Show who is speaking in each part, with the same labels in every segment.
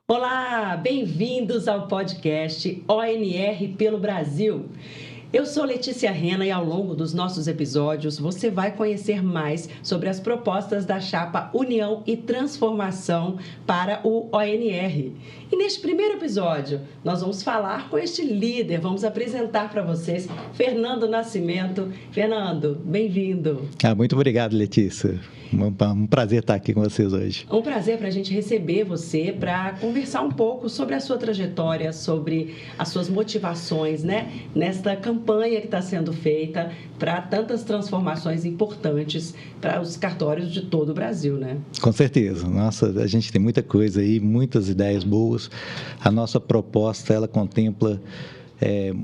Speaker 1: Olá, bem-vindos ao podcast ONR pelo Brasil. Eu sou Letícia Rena e ao longo dos nossos episódios você vai conhecer mais sobre as propostas da chapa União e Transformação para o ONR. E neste primeiro episódio nós vamos falar com este líder, vamos apresentar para vocês Fernando Nascimento. Fernando, bem-vindo.
Speaker 2: Muito obrigado, Letícia. Um prazer estar aqui com vocês hoje.
Speaker 1: Um prazer para a gente receber você para conversar um pouco sobre a sua trajetória, sobre as suas motivações, né? Nesta campanha que está sendo feita para tantas transformações importantes para os cartórios de todo o Brasil, né?
Speaker 2: Com certeza. Nossa, a gente tem muita coisa aí, muitas ideias boas. A nossa proposta, ela contempla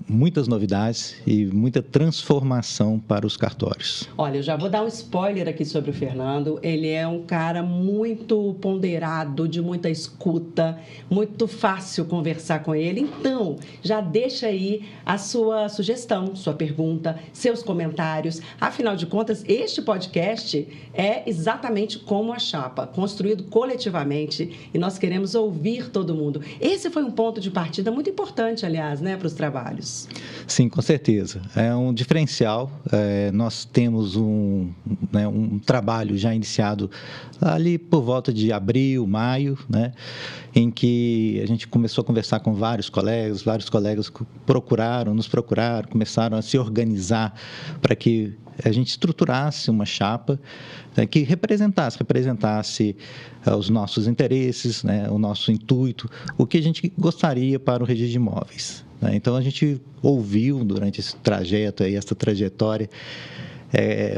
Speaker 2: muitas novidades e muita transformação para os cartórios.
Speaker 1: Olha, eu já vou dar um spoiler aqui sobre o Fernando. Ele é um cara muito ponderado, de muita escuta, muito fácil conversar com ele. Então, já deixa aí a sua sugestão, sua pergunta, seus comentários. Afinal de contas, este podcast é exatamente como a chapa, construído coletivamente, e nós queremos ouvir todo mundo. Esse foi um ponto de partida muito importante, aliás, né, para os trabalhos.
Speaker 2: Sim, com certeza. É um diferencial. Nós temos um trabalho já iniciado ali por volta de abril, maio, né, em que a gente começou a conversar com vários colegas nos procuraram, começaram a se organizar para que a gente estruturasse uma chapa que representasse os nossos interesses, né, o nosso intuito, o que a gente gostaria para o registro de imóveis. Então, a gente ouviu durante esse trajeto, essa trajetória,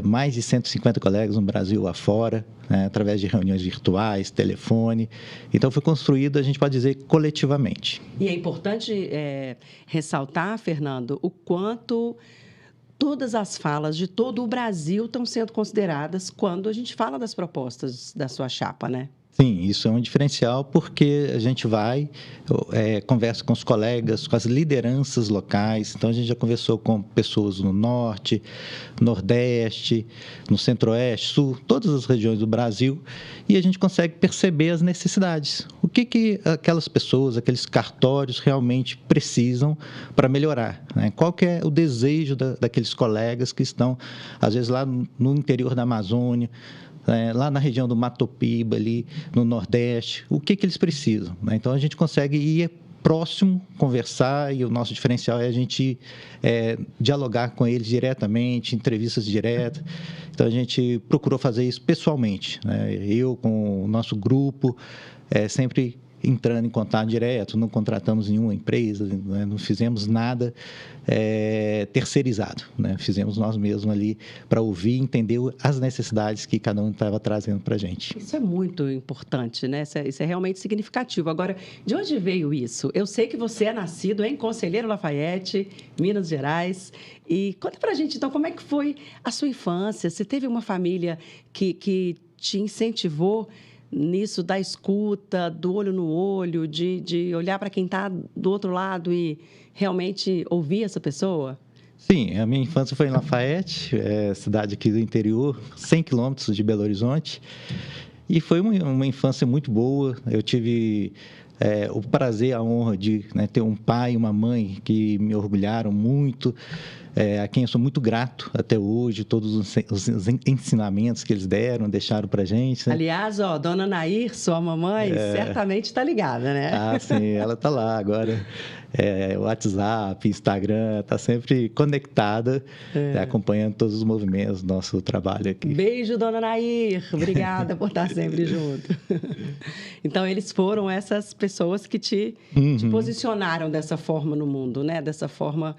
Speaker 2: mais de 150 colegas no Brasil afora, né, através de reuniões virtuais, telefone. Então, foi construído, a gente pode dizer, coletivamente.
Speaker 1: E é importante ressaltar, Fernando, o quanto todas as falas de todo o Brasil estão sendo consideradas quando a gente fala das propostas da sua chapa, né?
Speaker 2: Sim, isso é um diferencial porque a gente conversa com os colegas, com as lideranças locais. Então, a gente já conversou com pessoas no Norte, Nordeste, no Centro-Oeste, Sul, todas as regiões do Brasil, e a gente consegue perceber as necessidades. O que aquelas pessoas, aqueles cartórios realmente precisam para melhorar, né? Qual que é o desejo daqueles colegas que estão, às vezes, lá no interior da Amazônia, lá na região do Mato Piba, ali no Nordeste, o que eles precisam, né? Então, a gente consegue ir próximo, conversar, e o nosso diferencial é a gente dialogar com eles diretamente, entrevistas diretas. Então, a gente procurou fazer isso pessoalmente, né? Eu, com o nosso grupo, sempre entrando em contato direto, não contratamos nenhuma empresa, né? Não fizemos nada terceirizado, né? Fizemos nós mesmos ali para ouvir e entender as necessidades que cada um estava trazendo para a gente.
Speaker 1: Isso é muito importante, né? Isso é realmente significativo. Agora, de onde veio isso? Eu sei que você é nascido em Conselheiro Lafayette, Minas Gerais. E conta para a gente, então, como é que foi a sua infância? Você teve uma família que te incentivou nisso da escuta, do olho no olho, de olhar para quem está do outro lado e realmente ouvir essa pessoa?
Speaker 2: Sim, a minha infância foi em Lafayette, cidade aqui do interior, 100 quilômetros de Belo Horizonte, e foi uma infância muito boa. Eu tive o prazer, a honra de, né, ter um pai e uma mãe que me orgulharam muito, a quem eu sou muito grato até hoje, todos os ensinamentos que eles deixaram para a gente, né?
Speaker 1: Aliás, dona Nair, sua mamãe, certamente está ligada, né?
Speaker 2: Ah, sim, ela está lá agora. WhatsApp, Instagram, está sempre conectada, acompanhando todos os movimentos do nosso trabalho aqui.
Speaker 1: Beijo, dona Nair. Obrigada por estar sempre junto. Então, eles foram essas pessoas que te posicionaram dessa forma no mundo, né? Dessa forma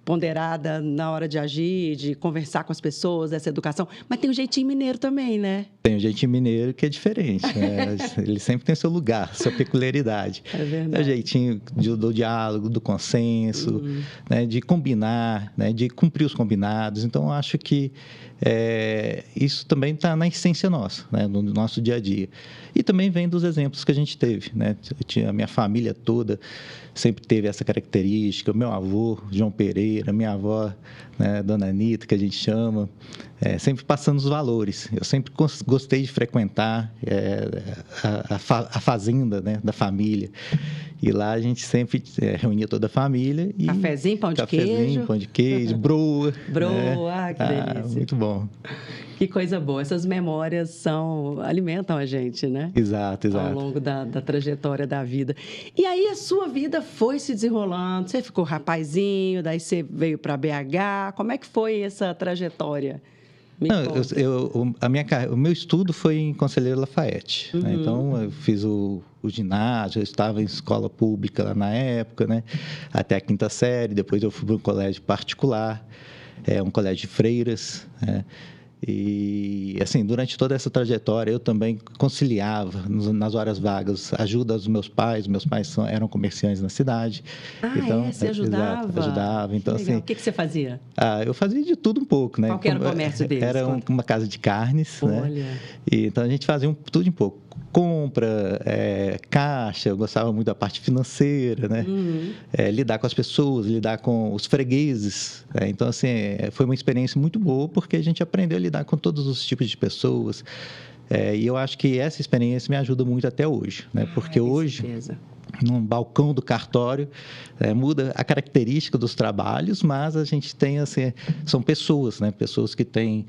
Speaker 1: ponderada na hora de agir, de conversar com as pessoas, essa educação. Mas tem um jeitinho mineiro também, né?
Speaker 2: Tem um jeitinho mineiro que é diferente, né? Ele sempre tem seu lugar, sua peculiaridade.
Speaker 1: É verdade.
Speaker 2: É o jeitinho do diálogo, do consenso, né? De combinar, né? De cumprir os combinados. Então, eu acho que isso também está na essência nossa, né? No nosso dia a dia. E também vem dos exemplos que a gente teve, né? A minha família toda sempre teve essa característica. O meu avô, João Pereira, minha avó, né, Dona Anitta, que a gente chama, sempre passando os valores. Eu sempre gostei de frequentar a fazenda, né, da família. E lá a gente sempre reunia toda a família. E
Speaker 1: cafezinho, pão de queijo.
Speaker 2: Pão de queijo, broa.
Speaker 1: Broa, né? Que delícia.
Speaker 2: Muito bom.
Speaker 1: Que coisa boa. Essas memórias alimentam a gente, né?
Speaker 2: Exato.
Speaker 1: Ao longo da trajetória da vida. E aí a sua vida foi se desenrolando, você ficou rapazinho, daí você veio para BH. Como é que foi essa trajetória?
Speaker 2: O meu estudo foi em Conselheiro Lafayette. Né? Então, eu fiz o ginásio, eu estava em escola pública lá na época, né? Até a 5ª série. Depois eu fui para um colégio particular, um colégio de freiras, né? E, assim, durante toda essa trajetória, eu também conciliava, nas horas vagas, ajuda aos meus pais. Meus pais eram comerciantes na cidade.
Speaker 1: Então, você ajudava?
Speaker 2: Exato, ajudava. Então, assim,
Speaker 1: o que você fazia?
Speaker 2: Eu fazia de tudo um pouco, né?
Speaker 1: Qual que era o comércio deles?
Speaker 2: Era uma casa de carnes,
Speaker 1: Olha.
Speaker 2: né? E, então, a gente fazia tudo um pouco. Compra, caixa, eu gostava muito da parte financeira, né? Lidar com as pessoas, lidar com os fregueses. Então, assim, foi uma experiência muito boa, porque a gente aprendeu a lidar com todos os tipos de pessoas. E eu acho que essa experiência me ajuda muito até hoje, né? Porque hoje, num balcão do cartório, muda a característica dos trabalhos, mas a gente tem, assim, são pessoas, né? Pessoas que têm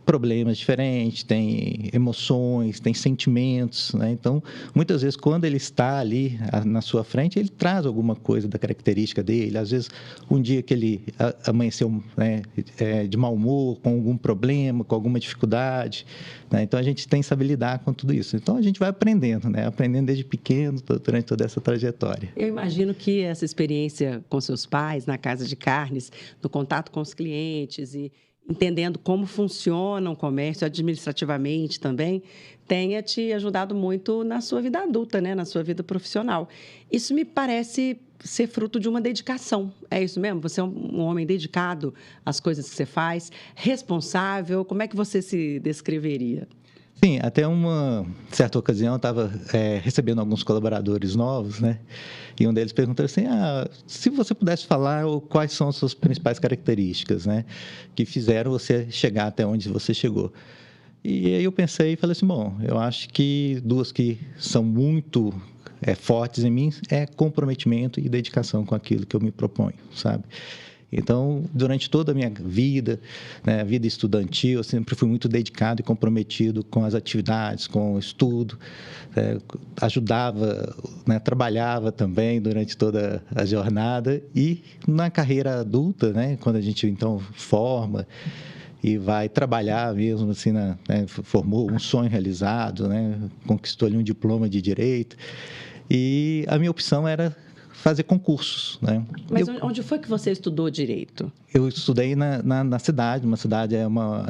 Speaker 2: problemas diferentes, tem emoções, tem sentimentos, né? Então, muitas vezes, quando ele está ali na sua frente, ele traz alguma coisa da característica dele. Às vezes, um dia que ele amanheceu, né, de mau humor, com algum problema, com alguma dificuldade, né? Então, a gente tem que saber lidar com tudo isso. Então, a gente vai aprendendo, né? Aprendendo desde pequeno, durante toda essa trajetória.
Speaker 1: Eu imagino que essa experiência com seus pais, na casa de carnes, no contato com os clientes e entendendo como funciona o comércio administrativamente também, tenha te ajudado muito na sua vida adulta, né? Na sua vida profissional. Isso me parece ser fruto de uma dedicação. É isso mesmo? Você é um homem dedicado às coisas que você faz, responsável. Como é que você se descreveria?
Speaker 2: Sim, até uma certa ocasião eu estava recebendo alguns colaboradores novos, né? E um deles perguntou assim, se você pudesse falar quais são as suas principais características, né? Que fizeram você chegar até onde você chegou. E aí eu pensei e falei assim, bom, eu acho que 2 que são muito fortes em mim é comprometimento e dedicação com aquilo que eu me proponho, sabe? Então, durante toda a minha vida, né, vida estudantil, eu sempre fui muito dedicado e comprometido com as atividades, com o estudo, ajudava, né, trabalhava também durante toda a jornada. E na carreira adulta, né, quando a gente, então, forma e vai trabalhar mesmo, assim, formou um sonho realizado, né, conquistou ali um diploma de direito. E a minha opção era fazer concursos, né?
Speaker 1: Mas onde foi que você estudou direito?
Speaker 2: Eu estudei na cidade, uma cidade uma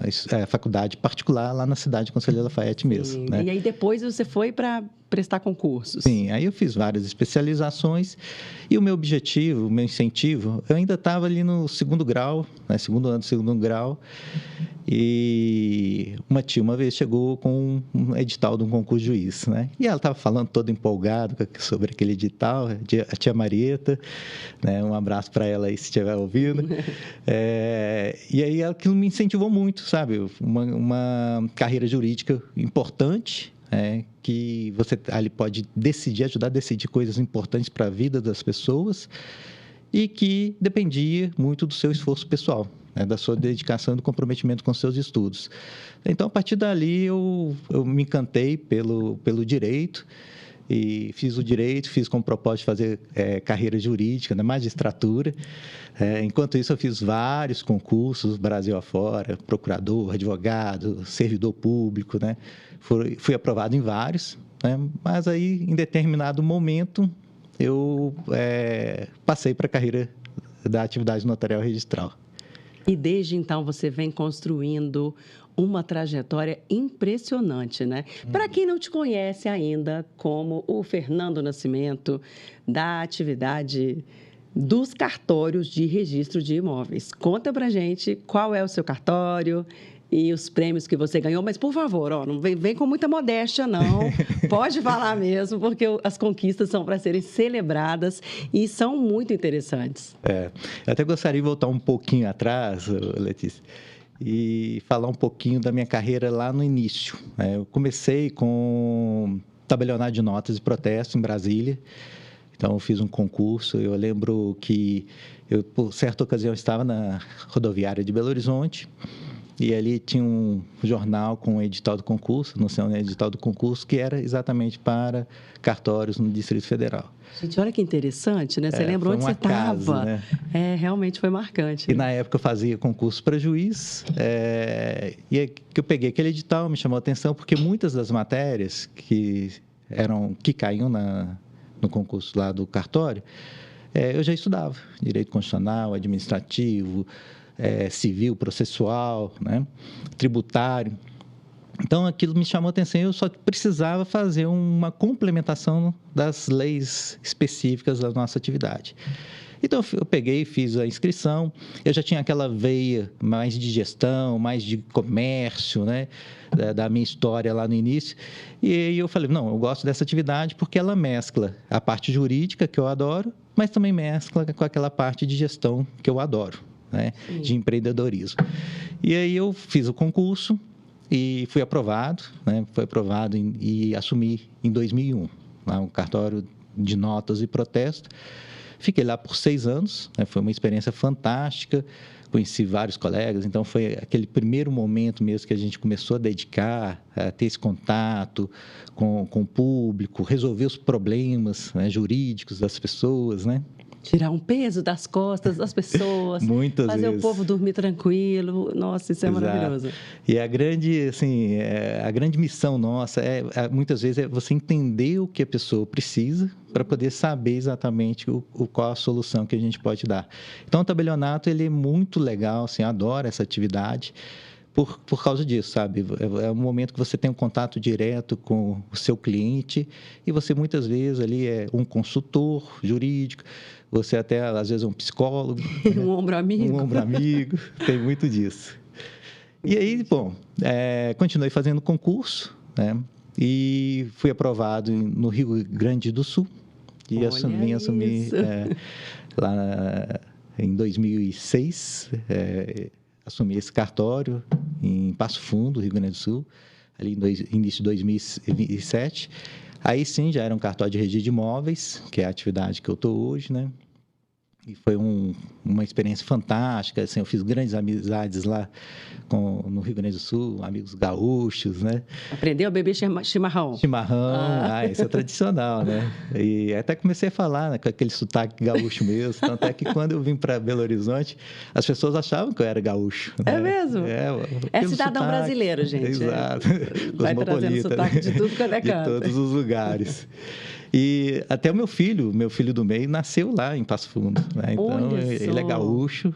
Speaker 2: faculdade particular lá na cidade de Conselheiro Lafayette mesmo. Né?
Speaker 1: E aí depois você foi para prestar concursos?
Speaker 2: Sim, aí eu fiz várias especializações e o meu objetivo, o meu incentivo, eu ainda estava ali no 2º grau, né? 2º ano do 2º grau, e uma tia uma vez chegou com um edital de um concurso de juiz, né? E ela estava falando toda empolgada sobre aquele edital, a tia Marieta, né? Um abraço para ela aí se estiver ouvindo. E aí aquilo me incentivou muito, sabe? Uma carreira jurídica importante, que você ali pode ajudar a decidir coisas importantes para a vida das pessoas e que dependia muito do seu esforço pessoal, né? Da sua dedicação e do comprometimento com seus estudos. Então, a partir dali, eu me encantei pelo direito e fiz o direito, fiz com o propósito de fazer carreira jurídica, na magistratura. Enquanto isso, eu fiz vários concursos, Brasil afora, procurador, advogado, servidor público, né? Fui aprovado em vários, né? Mas aí, em determinado momento, eu passei para a carreira da atividade notarial registral.
Speaker 1: E desde então você vem construindo uma trajetória impressionante, né? Para quem não te conhece ainda como o Fernando Nascimento, da atividade dos cartórios de registro de imóveis. Conta pra gente qual é o seu cartório e os prêmios que você ganhou, mas, por favor, não vem com muita modéstia, não. Pode falar mesmo, porque as conquistas são para serem celebradas e são muito interessantes.
Speaker 2: Eu até gostaria de voltar um pouquinho atrás, Letícia, e falar um pouquinho da minha carreira lá no início. Eu comecei com tabelionato de notas e protesto em Brasília. Então, eu fiz um concurso. Eu lembro que eu, por certa ocasião, estava na rodoviária de Belo Horizonte e ali tinha um jornal com o edital do concurso, anunciando o edital do concurso, que era exatamente para cartórios no Distrito Federal.
Speaker 1: Gente, olha que interessante, né? Você lembra onde você estava? Né? Realmente foi marcante.
Speaker 2: E na época eu fazia concurso para juiz, e aí que eu peguei aquele edital, me chamou a atenção, porque muitas das matérias que caíam no concurso lá do cartório, eu já estudava. Direito constitucional, administrativo, civil, processual, né? Tributário. Então, aquilo me chamou a atenção, eu só precisava fazer uma complementação das leis específicas da nossa atividade. Então, eu peguei, fiz a inscrição, eu já tinha aquela veia mais de gestão, mais de comércio, né, da minha história lá no início, e aí eu falei, não, eu gosto dessa atividade porque ela mescla a parte jurídica, que eu adoro, mas também mescla com aquela parte de gestão que eu adoro, né, de empreendedorismo. E aí eu fiz o concurso e fui aprovado, né, e assumi em 2001, lá um cartório de notas e protesto. Fiquei lá por 6 anos, né, foi uma experiência fantástica, conheci vários colegas, então foi aquele primeiro momento mesmo que a gente começou a dedicar, a ter esse contato com o público, resolver os problemas, né, jurídicos das pessoas, né?
Speaker 1: Tirar um peso das costas das pessoas.
Speaker 2: Muitas
Speaker 1: fazer
Speaker 2: vezes.
Speaker 1: O povo dormir tranquilo. Nossa, isso é
Speaker 2: Exato.
Speaker 1: Maravilhoso.
Speaker 2: E a grande missão nossa muitas vezes é você entender o que a pessoa precisa para poder saber exatamente qual a solução que a gente pode dar. Então, o tabelionato ele é muito legal, assim, adoro essa atividade. Por causa disso, sabe? É um momento que você tem um contato direto com o seu cliente e você, muitas vezes, ali é um consultor jurídico, você até, às vezes, é um psicólogo.
Speaker 1: Um ombro amigo.
Speaker 2: Um ombro amigo, tem muito disso. E aí, bom, continuei fazendo concurso, né? E fui aprovado no Rio Grande do Sul e assumi lá em 2006, assumi esse cartório em Passo Fundo, Rio Grande do Sul, ali no início de 2007. Aí sim, já era um cartório de registro de imóveis, que é a atividade que eu estou hoje, né? E foi uma experiência fantástica, assim, eu fiz grandes amizades lá no Rio Grande do Sul, amigos gaúchos, né?
Speaker 1: Aprendeu a beber chimarrão?
Speaker 2: Chimarrão, isso é tradicional, né? E até comecei a falar, né, com aquele sotaque gaúcho mesmo, tanto é que quando eu vim para Belo Horizonte, as pessoas achavam que eu era gaúcho.
Speaker 1: É
Speaker 2: né?
Speaker 1: mesmo? É cidadão brasileiro, gente.
Speaker 2: Exato.
Speaker 1: Vai trazendo sotaque de tudo quando é canto.
Speaker 2: De todos os lugares. E até o meu filho do meio, nasceu lá em Passo Fundo. Né? Então, ele é gaúcho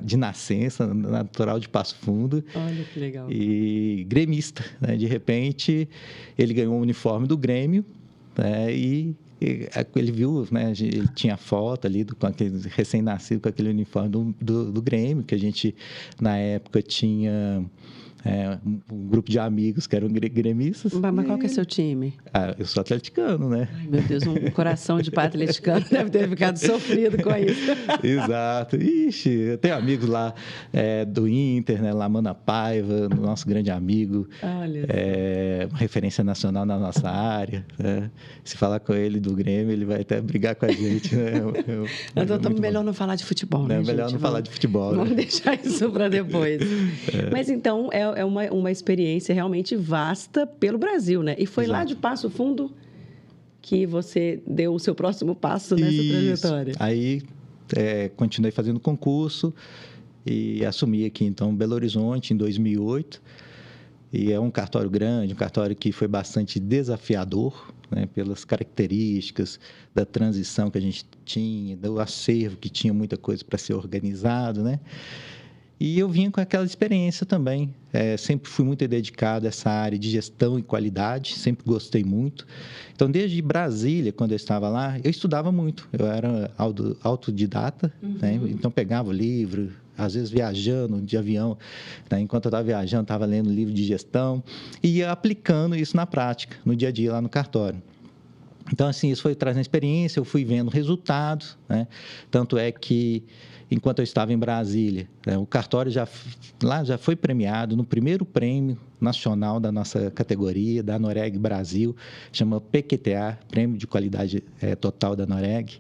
Speaker 2: de nascença, natural de Passo Fundo.
Speaker 1: Olha que legal.
Speaker 2: E gremista. Né? De repente, ele ganhou um uniforme do Grêmio, né? E ele viu, né? Ele tinha foto ali com aquele recém-nascido com aquele uniforme do Grêmio, que a gente, na época, tinha... um grupo de amigos que eram gremistas.
Speaker 1: Mas qual que é seu time?
Speaker 2: Eu sou atleticano, né?
Speaker 1: Ai, meu Deus, um coração de pai atleticano deve ter ficado sofrido com isso.
Speaker 2: Exato. Ixi, eu tenho amigos lá do Inter, né? Lamana Paiva, nosso grande amigo.
Speaker 1: Olha
Speaker 2: uma referência nacional na nossa área. Né? Se falar com ele do Grêmio, ele vai até brigar com a gente. Né?
Speaker 1: Então, melhor não falar de futebol, né,
Speaker 2: melhor
Speaker 1: gente?
Speaker 2: não falar de futebol.
Speaker 1: Vamos deixar isso para depois. Mas, então, é uma experiência realmente vasta pelo Brasil, né? E foi Exato. Lá de Passo Fundo que você deu o seu próximo passo nessa trajetória.
Speaker 2: Aí, continuei fazendo concurso e assumi aqui, então, Belo Horizonte, em 2008. E é um cartório grande, um cartório que foi bastante desafiador, né? Pelas características da transição que a gente tinha, do acervo que tinha muita coisa para ser organizado, né? E eu vinha com aquela experiência também. Sempre fui muito dedicado a essa área de gestão e qualidade, sempre gostei muito. Então, desde Brasília, quando eu estava lá, eu estudava muito. Eu era autodidata, né? Então pegava o livro, às vezes viajando de avião. Né? Enquanto eu estava viajando, estava lendo livro de gestão e ia aplicando isso na prática, no dia a dia lá no cartório. Então, assim, isso foi trazendo experiência, eu fui vendo resultados, né? Tanto é que, enquanto eu estava em Brasília, né, o cartório lá já foi premiado no primeiro prêmio nacional da nossa categoria, da Noreg Brasil, chama PQTA, Prêmio de Qualidade Total da Noreg.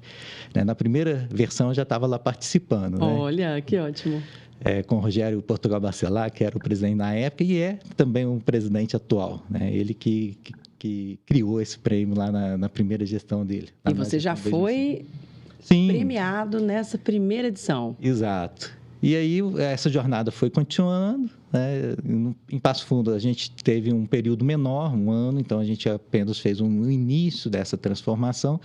Speaker 2: Né? Na primeira versão, eu já estava lá participando. Né?
Speaker 1: Olha, que ótimo.
Speaker 2: Com o Rogério Portugal Bacelar, que era o presidente na época, e é também um presidente atual. Né? Ele que criou esse prêmio lá na primeira gestão dele.
Speaker 1: E você já foi premiado nessa primeira edição.
Speaker 2: Exato. E aí, essa jornada foi continuando. Né? Em Passo Fundo, a gente teve um período menor, um ano, então a gente apenas fez um início dessa transformação.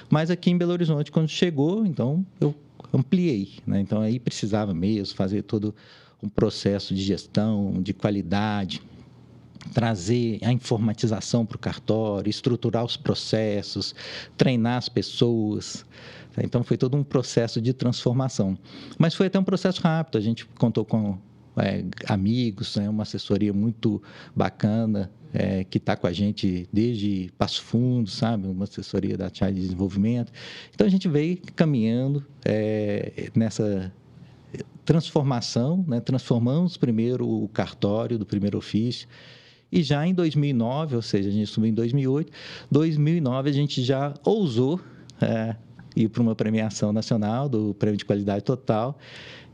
Speaker 2: Mas aqui em Belo Horizonte, quando chegou, então eu ampliei. Né? Então, aí precisava mesmo fazer todo um processo de gestão, de qualidade, trazer a informatização para o cartório, estruturar os processos, treinar as pessoas. Então, foi todo um processo de transformação. Mas foi até um processo rápido. A gente contou com amigos, né? Uma assessoria muito bacana, que está com a gente desde Passo Fundo, sabe? Uma assessoria da TIAI de Desenvolvimento. Então, a gente veio caminhando nessa transformação, né? Transformamos primeiro o cartório do primeiro ofício. E já em 2009, ou seja, a gente subiu em 2008, 2009 a gente já ousou ir para uma premiação nacional do Prêmio de Qualidade Total.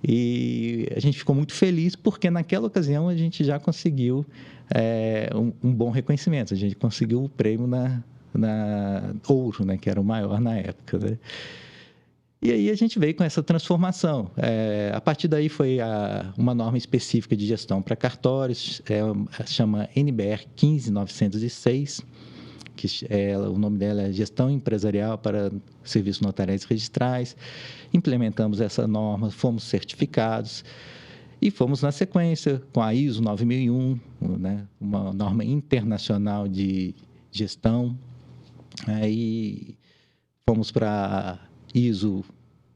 Speaker 2: E a gente ficou muito feliz porque naquela ocasião a gente já conseguiu um bom reconhecimento. A gente conseguiu o prêmio na Ouro, né, que era o maior na época. Né? E aí a gente veio com essa transformação. A partir daí foi uma norma específica de gestão para cartórios, chama NBR 15906, que o nome dela é Gestão Empresarial para Serviços Notariais e Registrais. Implementamos essa norma, fomos certificados e fomos na sequência com a ISO 9001, né, uma norma internacional de gestão. Aí fomos para ISO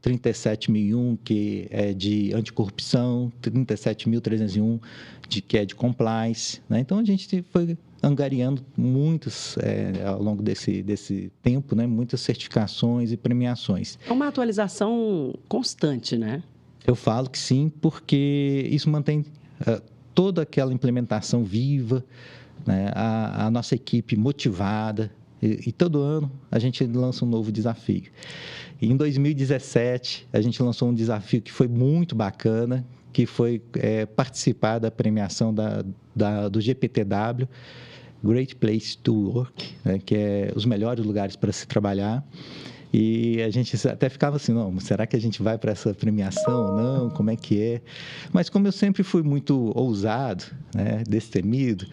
Speaker 2: 37001, que é de anticorrupção, 37301, que é de compliance. Né? Então, a gente foi angariando muitas, ao longo desse tempo, né? Muitas certificações e premiações.
Speaker 1: É uma atualização constante, né?
Speaker 2: Eu falo que sim, porque isso mantém toda aquela implementação viva, né? A nossa equipe motivada, e todo ano a gente lança um novo desafio. E em 2017, a gente lançou um desafio que foi muito bacana, que foi participar da premiação do GPTW, Great Place to Work, né, que é os melhores lugares para se trabalhar. E a gente até ficava assim, não, será que a gente vai para essa premiação ou não? Como é que é? Mas como eu sempre fui muito ousado, né, destemido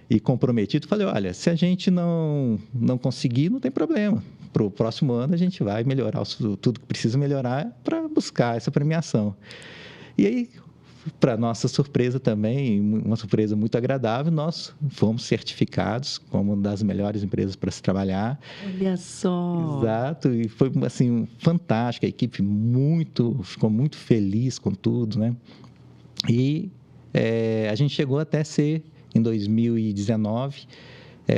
Speaker 2: e comprometido, falei, olha, se a gente não conseguir, não tem problema. Para o próximo ano, a gente vai melhorar tudo que precisa melhorar para buscar essa premiação. E aí, para nossa surpresa também, uma surpresa muito agradável, nós fomos certificados como uma das melhores empresas para se trabalhar.
Speaker 1: Olha só!
Speaker 2: Exato, e foi assim, fantástico, a equipe ficou muito feliz com tudo, né? E a gente chegou até ser, em 2019,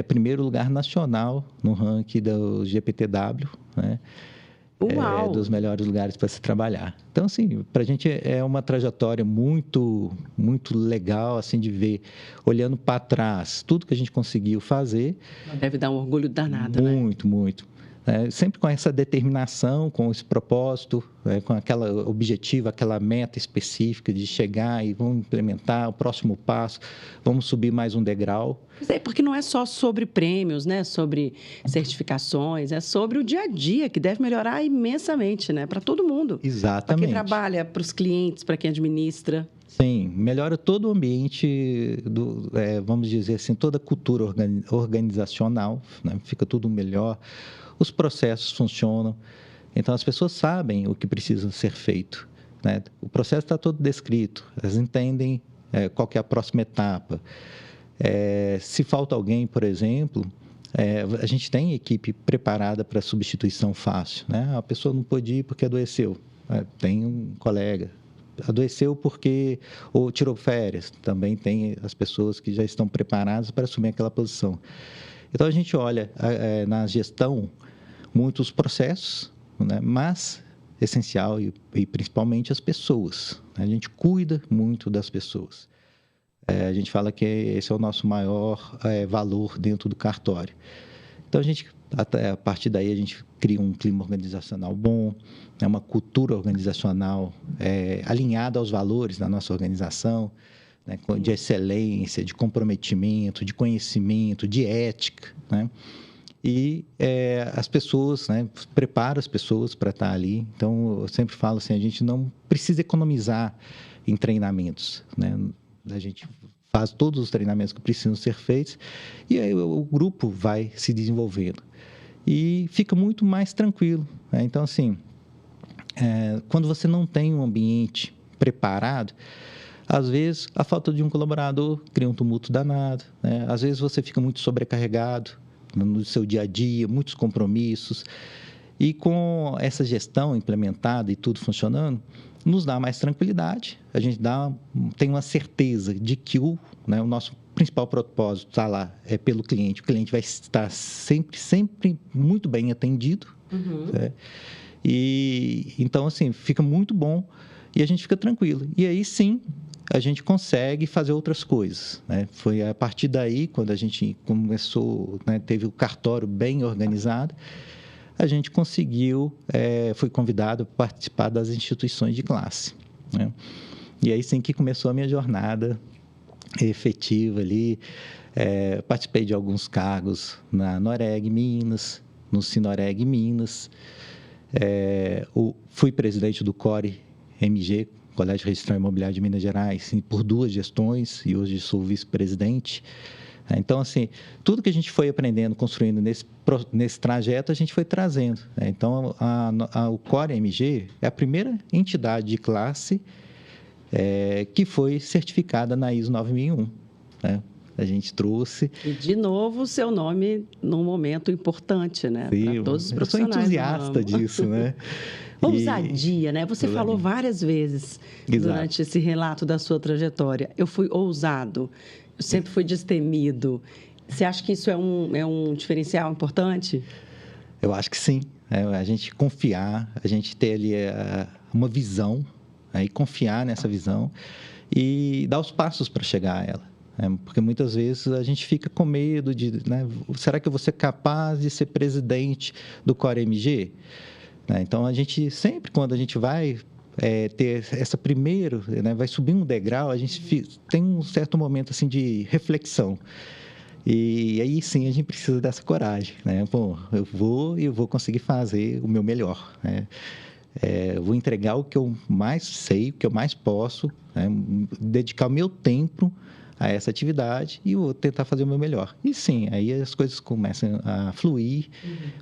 Speaker 2: primeiro lugar nacional no ranking do GPTW, né? Dos melhores lugares para se trabalhar. Então, assim, para a gente é uma trajetória muito, muito legal, assim, de ver, olhando para trás, tudo que a gente conseguiu fazer.
Speaker 1: Deve dar um orgulho danado, né?
Speaker 2: Muito, muito. Sempre com essa determinação, com esse propósito, com aquele objetivo, aquela meta específica de chegar e vamos implementar o próximo passo, vamos subir mais um degrau.
Speaker 1: Porque não é só sobre prêmios, né? Sobre certificações, é sobre o dia a dia, que deve melhorar imensamente, né? Para todo mundo.
Speaker 2: Exatamente.
Speaker 1: Para quem trabalha, para os clientes, para quem administra.
Speaker 2: Sim, melhora todo o ambiente, vamos dizer assim, toda a cultura organizacional, né? Fica tudo melhor. Os processos funcionam, então as pessoas sabem o que precisa ser feito, né? O processo está todo descrito, elas entendem qual que é a próxima etapa. Se falta alguém, por exemplo, a gente tem equipe preparada para substituição fácil, né? A pessoa não pôde ir porque adoeceu, tem um colega, adoeceu porque ou tirou férias, também tem as pessoas que já estão preparadas para assumir aquela posição. Então, a gente olha na gestão muitos processos, né? Mas essencial e principalmente as pessoas. A gente cuida muito das pessoas. A gente fala que esse é o nosso maior valor dentro do cartório. Então, a partir daí, a gente cria um clima organizacional bom, né, uma cultura organizacional alinhada aos valores da nossa organização, né, de excelência, de comprometimento, de conhecimento, de ética, né? E as pessoas, né, prepara as pessoas para estar ali. Então, eu sempre falo assim, a gente não precisa economizar em treinamentos, né? A gente faz todos os treinamentos que precisam ser feitos e aí o grupo vai se desenvolvendo e fica muito mais tranquilo, né? Então, assim, quando você não tem um ambiente preparado, às vezes a falta de um colaborador cria um tumulto danado, né? Às vezes você fica muito sobrecarregado no seu dia a dia, muitos compromissos, e com essa gestão implementada e tudo funcionando, nos dá mais tranquilidade, a gente tem uma certeza de que o nosso principal propósito está lá, é pelo cliente, o cliente vai estar sempre muito bem atendido, né? E então, assim, fica muito bom e a gente fica tranquilo. E aí, sim, a gente consegue fazer outras coisas, né? Foi a partir daí, quando a gente começou, né, teve o cartório bem organizado, a gente conseguiu, foi convidado para participar das instituições de classe, né? E aí sim que começou a minha jornada efetiva ali. Participei de alguns cargos na Noreg Minas, no Sinoreg Minas, fui presidente do CORE MG, Colégio Registral Imobiliário de Minas Gerais, por 2 gestões, e hoje sou vice-presidente. Então, assim, tudo que a gente foi aprendendo, construindo nesse trajeto, a gente foi trazendo, né? Então, o CORE MG é a primeira entidade de classe que foi certificada na ISO 9001, né? A gente trouxe...
Speaker 1: E, de novo, o seu nome num momento importante, né? Para todos os profissionais.
Speaker 2: Eu sou entusiasta disso, né?
Speaker 1: Ousadia, né? Você falou várias vezes durante esse relato da sua trajetória. Eu fui ousado, eu sempre fui destemido. Você acha que isso é um diferencial importante?
Speaker 2: Eu acho que sim. A gente confiar, a gente ter ali uma visão, e confiar nessa visão e dar os passos para chegar a ela. Porque muitas vezes a gente fica com medo de, né, será que eu vou ser capaz de ser presidente do CORE MG? Então, a gente sempre, quando a gente vai ter essa primeira, né, vai subir um degrau, a gente tem um certo momento assim de reflexão. E aí sim a gente precisa dessa coragem, né? Bom, eu vou conseguir fazer o meu melhor, né? Vou entregar o que eu mais sei, o que eu mais posso, né? Dedicar o meu tempo a essa atividade e vou tentar fazer o meu melhor. E sim, aí as coisas começam a fluir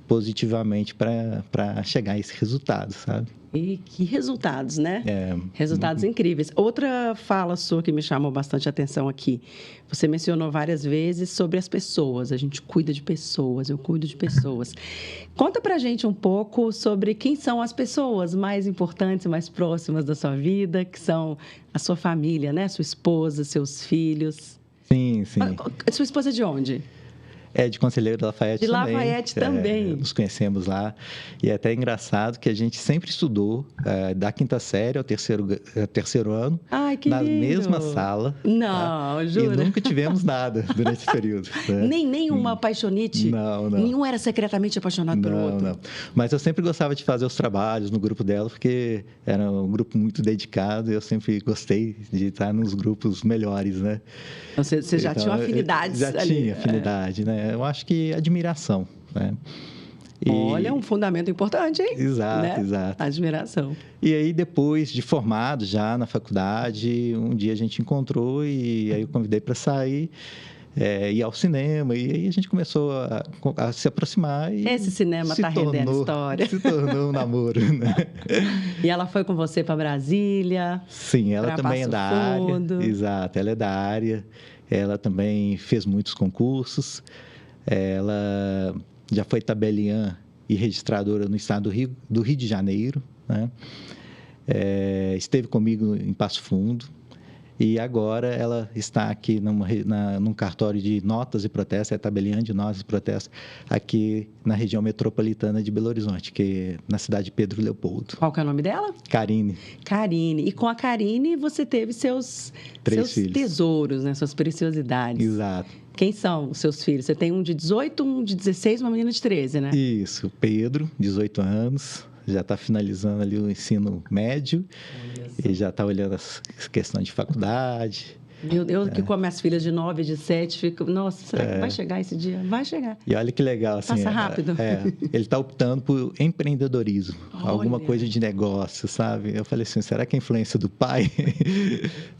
Speaker 2: positivamente para chegar a esse resultado, sabe?
Speaker 1: E que resultados, né? Resultados incríveis. Outra fala sua que me chamou bastante atenção aqui. Você mencionou várias vezes sobre as pessoas. A gente cuida de pessoas, eu cuido de pessoas. Conta pra gente um pouco sobre quem são as pessoas mais importantes, mais próximas da sua vida, que são a sua família, né? Sua esposa, seus filhos.
Speaker 2: Sim.
Speaker 1: Sua esposa é de onde?
Speaker 2: De Conselheiro da Lafayette também.
Speaker 1: De Lafayette também.
Speaker 2: Nos conhecemos lá. E é até engraçado que a gente sempre estudou da 5ª série ao terceiro ano.
Speaker 1: Ai, que
Speaker 2: na
Speaker 1: lindo.
Speaker 2: Mesma sala.
Speaker 1: Não, jura?
Speaker 2: E nunca tivemos nada durante esse período. Né?
Speaker 1: Nenhuma apaixonite?
Speaker 2: Não.
Speaker 1: Nenhum era secretamente apaixonado pelo outro?
Speaker 2: Não. Mas eu sempre gostava de fazer os trabalhos no grupo dela, porque era um grupo muito dedicado e eu sempre gostei de estar nos grupos melhores, né?
Speaker 1: Você já tinha afinidades
Speaker 2: já
Speaker 1: ali.
Speaker 2: Tinha afinidade, né? Eu acho que admiração, né?
Speaker 1: Olha, um fundamento importante, hein?
Speaker 2: Exato.
Speaker 1: Admiração.
Speaker 2: E aí, depois de formado já na faculdade, um dia a gente encontrou e aí eu convidei para sair, ir ao cinema. E aí a gente começou a se aproximar. E
Speaker 1: esse cinema está rendendo história.
Speaker 2: Se tornou um namoro, né?
Speaker 1: E ela foi com você para Brasília?
Speaker 2: Sim, ela também é da área. Exato, ela é da área. Ela também fez muitos concursos. Ela já foi tabeliã e registradora no estado do Rio de Janeiro, né? Esteve comigo em Passo Fundo E agora ela está aqui num cartório de notas e protestos, é tabeliã de notas e protestos, aqui na região metropolitana de Belo Horizonte, que é na cidade de Pedro Leopoldo.
Speaker 1: Qual que é o nome dela?
Speaker 2: Karine.
Speaker 1: Karine. E com a Karine você teve seus
Speaker 2: filhos.
Speaker 1: Tesouros, né? Suas preciosidades.
Speaker 2: Exato.
Speaker 1: Quem são os seus filhos? Você tem um de 18, um de 16 e uma menina de 13, né?
Speaker 2: Isso. Pedro, 18 anos. Já está finalizando ali o ensino médio e já está olhando as questões de faculdade.
Speaker 1: Eu que com as minhas filhas de 9 e de 7, fico, nossa, será que vai chegar esse dia? Vai chegar.
Speaker 2: E olha que legal, assim.
Speaker 1: Passa rápido.
Speaker 2: Ele está optando por empreendedorismo,
Speaker 1: Olha.
Speaker 2: alguma coisa de negócio, sabe? Eu falei assim, será que é influência do pai?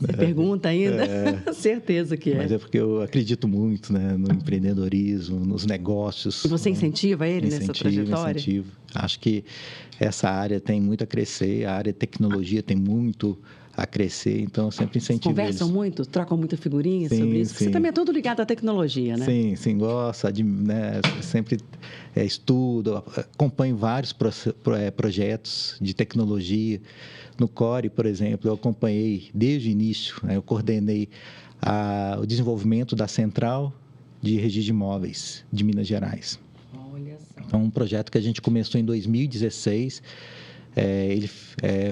Speaker 1: Você pergunta ainda? Certeza que é.
Speaker 2: Mas é porque eu acredito muito, né, no empreendedorismo, nos negócios.
Speaker 1: E você incentiva ele nessa trajetória?
Speaker 2: Incentivo. Acho que essa área tem muito a crescer, a área de tecnologia tem muito a crescer, então eu sempre incentivo
Speaker 1: Conversam
Speaker 2: eles.
Speaker 1: muito, trocam muita figurinha sobre isso? Você também é todo ligado à tecnologia, né?
Speaker 2: Sim, gosto, né, sempre estudo, acompanho vários projetos de tecnologia. No CORE, por exemplo, eu acompanhei desde o início, né, eu coordenei o desenvolvimento da Central de Registro de Imóveis de Minas Gerais.
Speaker 1: Olha só.
Speaker 2: Então, um projeto que a gente começou em 2016, ele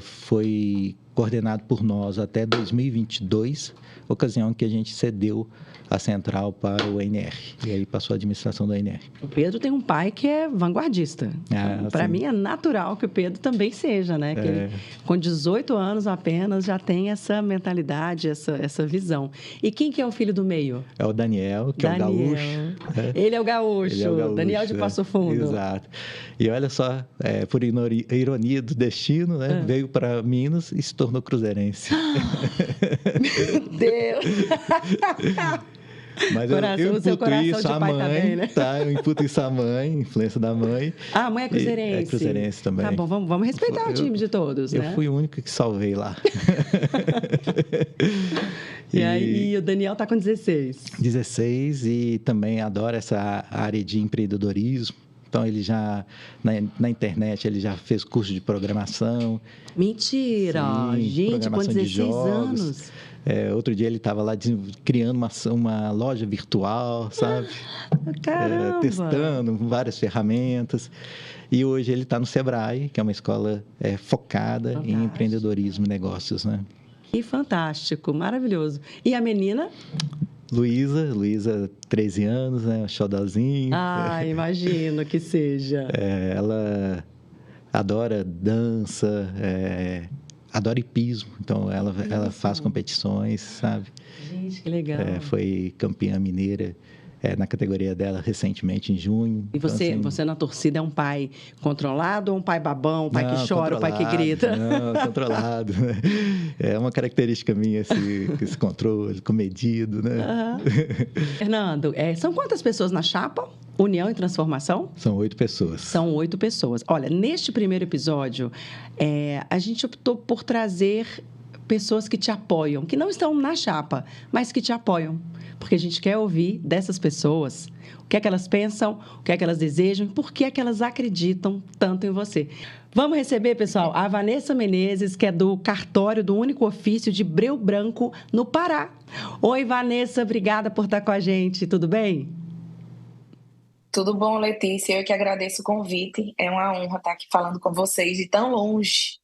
Speaker 2: foi coordenado por nós até 2022, ocasião que a gente cedeu a central para o ANR, e aí passou a administração do ANR.
Speaker 1: O Pedro tem um pai que é vanguardista. Para mim é natural que o Pedro também seja, né? Que ele, com 18 anos apenas, já tem essa mentalidade, essa visão. E quem que é o filho do meio?
Speaker 2: É o Daniel, que é o gaúcho.
Speaker 1: Ele é o gaúcho, Daniel de Passo Fundo.
Speaker 2: Exato. E olha só, por ironia do destino, né? Veio para Minas e se tornou cruzeirense.
Speaker 1: Meu Deus!
Speaker 2: Mas eu imputo isso à mãe, também, né? Eu imputo isso à mãe, influência da mãe.
Speaker 1: A mãe é cruzeirense?
Speaker 2: É cruzeirense também.
Speaker 1: Tá bom, vamos respeitar o time de todos, né?
Speaker 2: Eu fui o único que salvei lá.
Speaker 1: E aí o Daniel tá com 16.
Speaker 2: 16 e também adora essa área de empreendedorismo. Então, ele já, na internet, ele já fez curso de programação.
Speaker 1: Mentira!
Speaker 2: Sim,
Speaker 1: gente, com 16 anos.
Speaker 2: Outro dia ele estava lá criando uma loja virtual, sabe?
Speaker 1: Caramba!
Speaker 2: Testando várias ferramentas. E hoje ele está no Sebrae, que é uma escola focada em empreendedorismo e negócios, né?
Speaker 1: Que fantástico, maravilhoso. E a menina?
Speaker 2: Luísa, 13 anos, né? Xodózinho.
Speaker 1: Imagino que seja.
Speaker 2: Ela adora dança, adora hipismo, então ela faz competições, sabe?
Speaker 1: Gente, que legal.
Speaker 2: Foi campeã mineira na categoria dela recentemente, em junho.
Speaker 1: E você,
Speaker 2: então, assim,
Speaker 1: você na torcida é um pai controlado ou um pai babão, um pai que chora, um pai que grita?
Speaker 2: Não, controlado. É uma característica minha, esse controle, comedido, né?
Speaker 1: Fernando, são quantas pessoas na chapa? União e Transformação?
Speaker 2: São 8 pessoas.
Speaker 1: São 8 pessoas. Olha, neste primeiro episódio, a gente optou por trazer pessoas que te apoiam, que não estão na chapa, mas que te apoiam. Porque a gente quer ouvir dessas pessoas o que é que elas pensam, o que é que elas desejam e por que é que elas acreditam tanto em você. Vamos receber, pessoal, a Vanessa Menezes, que é do cartório do Único Ofício de Breu Branco, no Pará. Oi, Vanessa, obrigada por estar com a gente. Tudo bem?
Speaker 3: Tudo bom, Letícia? Eu que agradeço o convite. É uma honra estar aqui falando com vocês de tão longe.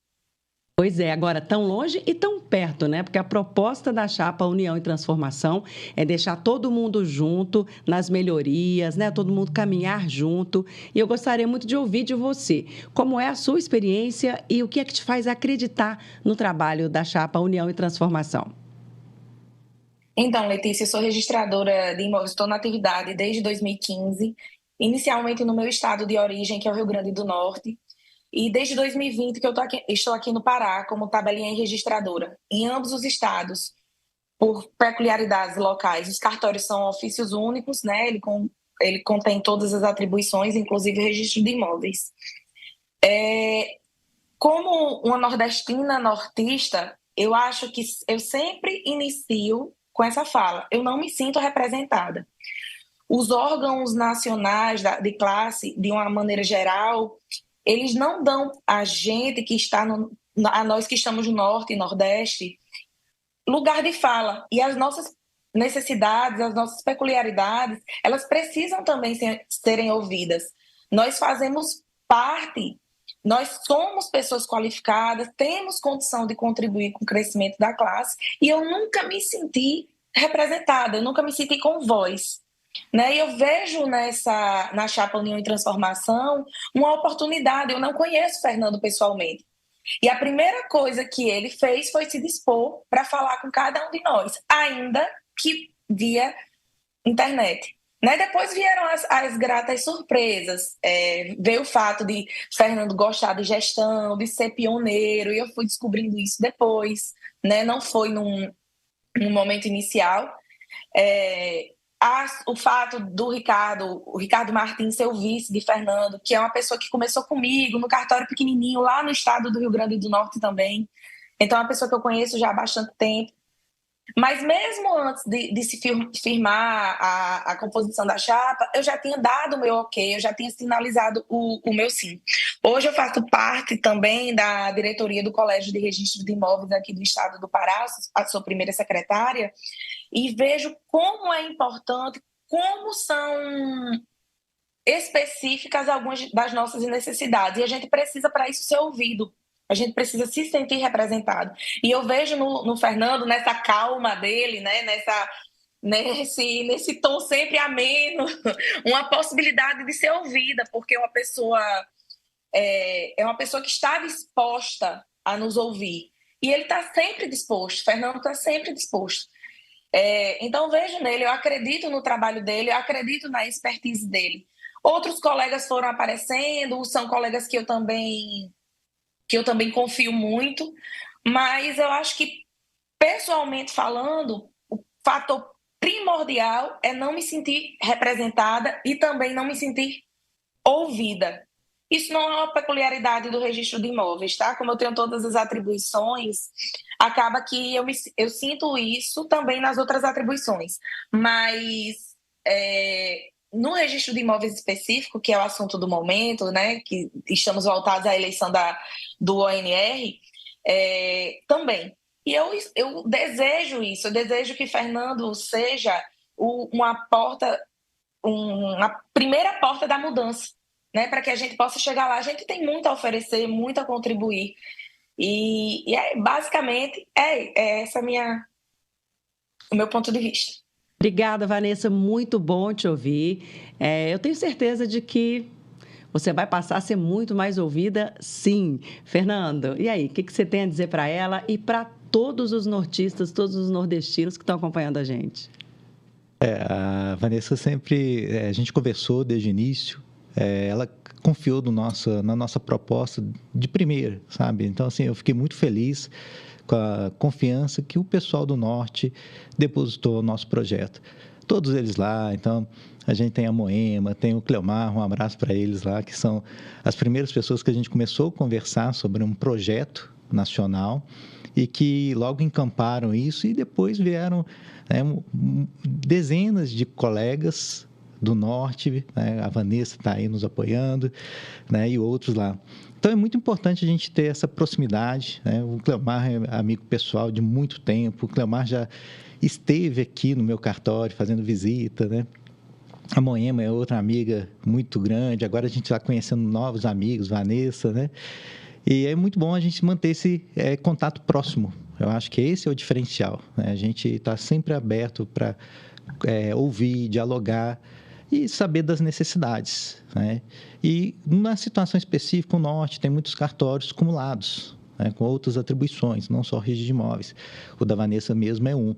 Speaker 1: Pois é, agora tão longe e tão perto, né? Porque a proposta da chapa União e Transformação é deixar todo mundo junto nas melhorias, né? Todo mundo caminhar junto. E eu gostaria muito de ouvir de você como é a sua experiência e o que é que te faz acreditar no trabalho da chapa União e Transformação.
Speaker 3: Então, Letícia, eu sou registradora de imóveis, estou na atividade desde 2015, inicialmente no meu estado de origem, que é o Rio Grande do Norte. E desde 2020 que eu estou aqui no Pará como tabelinha e registradora. Em ambos os estados, por peculiaridades locais, os cartórios são ofícios únicos, né? Ele contém todas as atribuições, inclusive o registro de imóveis. Como uma nordestina nortista, eu acho que eu sempre inicio com essa fala. Eu não me sinto representada. Os órgãos nacionais de classe, de uma maneira geral, eles não dão a gente que está a nós que estamos no Norte e Nordeste lugar de fala. E as nossas necessidades, as nossas peculiaridades, elas precisam também serem ouvidas. Nós fazemos parte, nós somos pessoas qualificadas, temos condição de contribuir com o crescimento da classe, e eu nunca me senti representada, eu nunca me senti com voz. Né? E eu vejo na Chapa União e Transformação uma oportunidade. Eu não conheço o Fernando pessoalmente. E a primeira coisa que ele fez foi se dispor para falar com cada um de nós, ainda que via internet. Né? Depois vieram as gratas surpresas. Veio o fato de Fernando gostar de gestão, de ser pioneiro, e eu fui descobrindo isso depois. Né? Não foi num momento inicial. O fato do o Ricardo Martins ser o vice de Fernando, que é uma pessoa que começou comigo no cartório pequenininho, lá no estado do Rio Grande do Norte também. Então, é uma pessoa que eu conheço já há bastante tempo. Mas mesmo antes de se firmar a composição da chapa, eu já tinha dado o meu ok, eu já tinha sinalizado o meu sim. Hoje eu faço parte também da diretoria do Colégio de Registro de Imóveis aqui do estado do Pará, sou primeira secretária, e vejo como é importante, como são específicas algumas das nossas necessidades. E a gente precisa, para isso, ser ouvido. A gente precisa se sentir representado. E eu vejo no Fernando, nessa calma dele, né? Nesse tom sempre ameno, uma possibilidade de ser ouvida, porque é uma pessoa que está disposta a nos ouvir. E ele está sempre disposto, Fernando está sempre disposto. Então, vejo nele, eu acredito no trabalho dele, eu acredito na expertise dele. Outros colegas foram aparecendo, são colegas que eu também confio muito, mas eu acho que, pessoalmente falando, o fator primordial é não me sentir representada e também não me sentir ouvida. Isso não é uma peculiaridade do registro de imóveis, tá? Como eu tenho todas as atribuições, acaba que eu sinto isso também nas outras atribuições. Mas no registro de imóveis específico, que é o assunto do momento, né? Que estamos voltados à eleição do ONR, também. E eu desejo isso, eu desejo que Fernando seja uma primeira porta da mudança, né, para que a gente possa chegar lá. A gente tem muito a oferecer, muito a contribuir. E basicamente esse o meu ponto de vista.
Speaker 1: Obrigada, Vanessa. Muito bom te ouvir. Eu tenho certeza de que você vai passar a ser muito mais ouvida, sim. Fernando, e aí, o que você tem a dizer para ela e para todos os nortistas, todos os nordestinos que estão acompanhando a gente?
Speaker 2: A Vanessa sempre, a gente conversou desde o início, ela confiou na nossa proposta de primeira, sabe? Então, assim, eu fiquei muito feliz com a confiança que o pessoal do Norte depositou no nosso projeto. Todos eles lá, então, a gente tem a Moema, tem o Cleomar, um abraço para eles lá, que são as primeiras pessoas que a gente começou a conversar sobre um projeto nacional e que logo encamparam isso, e depois vieram dezenas de colegas do Norte, né? A Vanessa está aí nos apoiando, né? E outros lá. Então, é muito importante a gente ter essa proximidade, né? O Cleomar é amigo pessoal de muito tempo, o Cleomar já esteve aqui no meu cartório fazendo visita, né? A Moema é outra amiga muito grande, agora a gente está conhecendo novos amigos, Vanessa, né? E é muito bom a gente manter esse contato próximo. Eu acho que esse é o diferencial, né? A gente está sempre aberto para ouvir, dialogar e saber das necessidades, né? E na situação específica, o Norte tem muitos cartórios acumulados, né, com outras atribuições, não só registro de imóveis. O da Vanessa mesmo é um.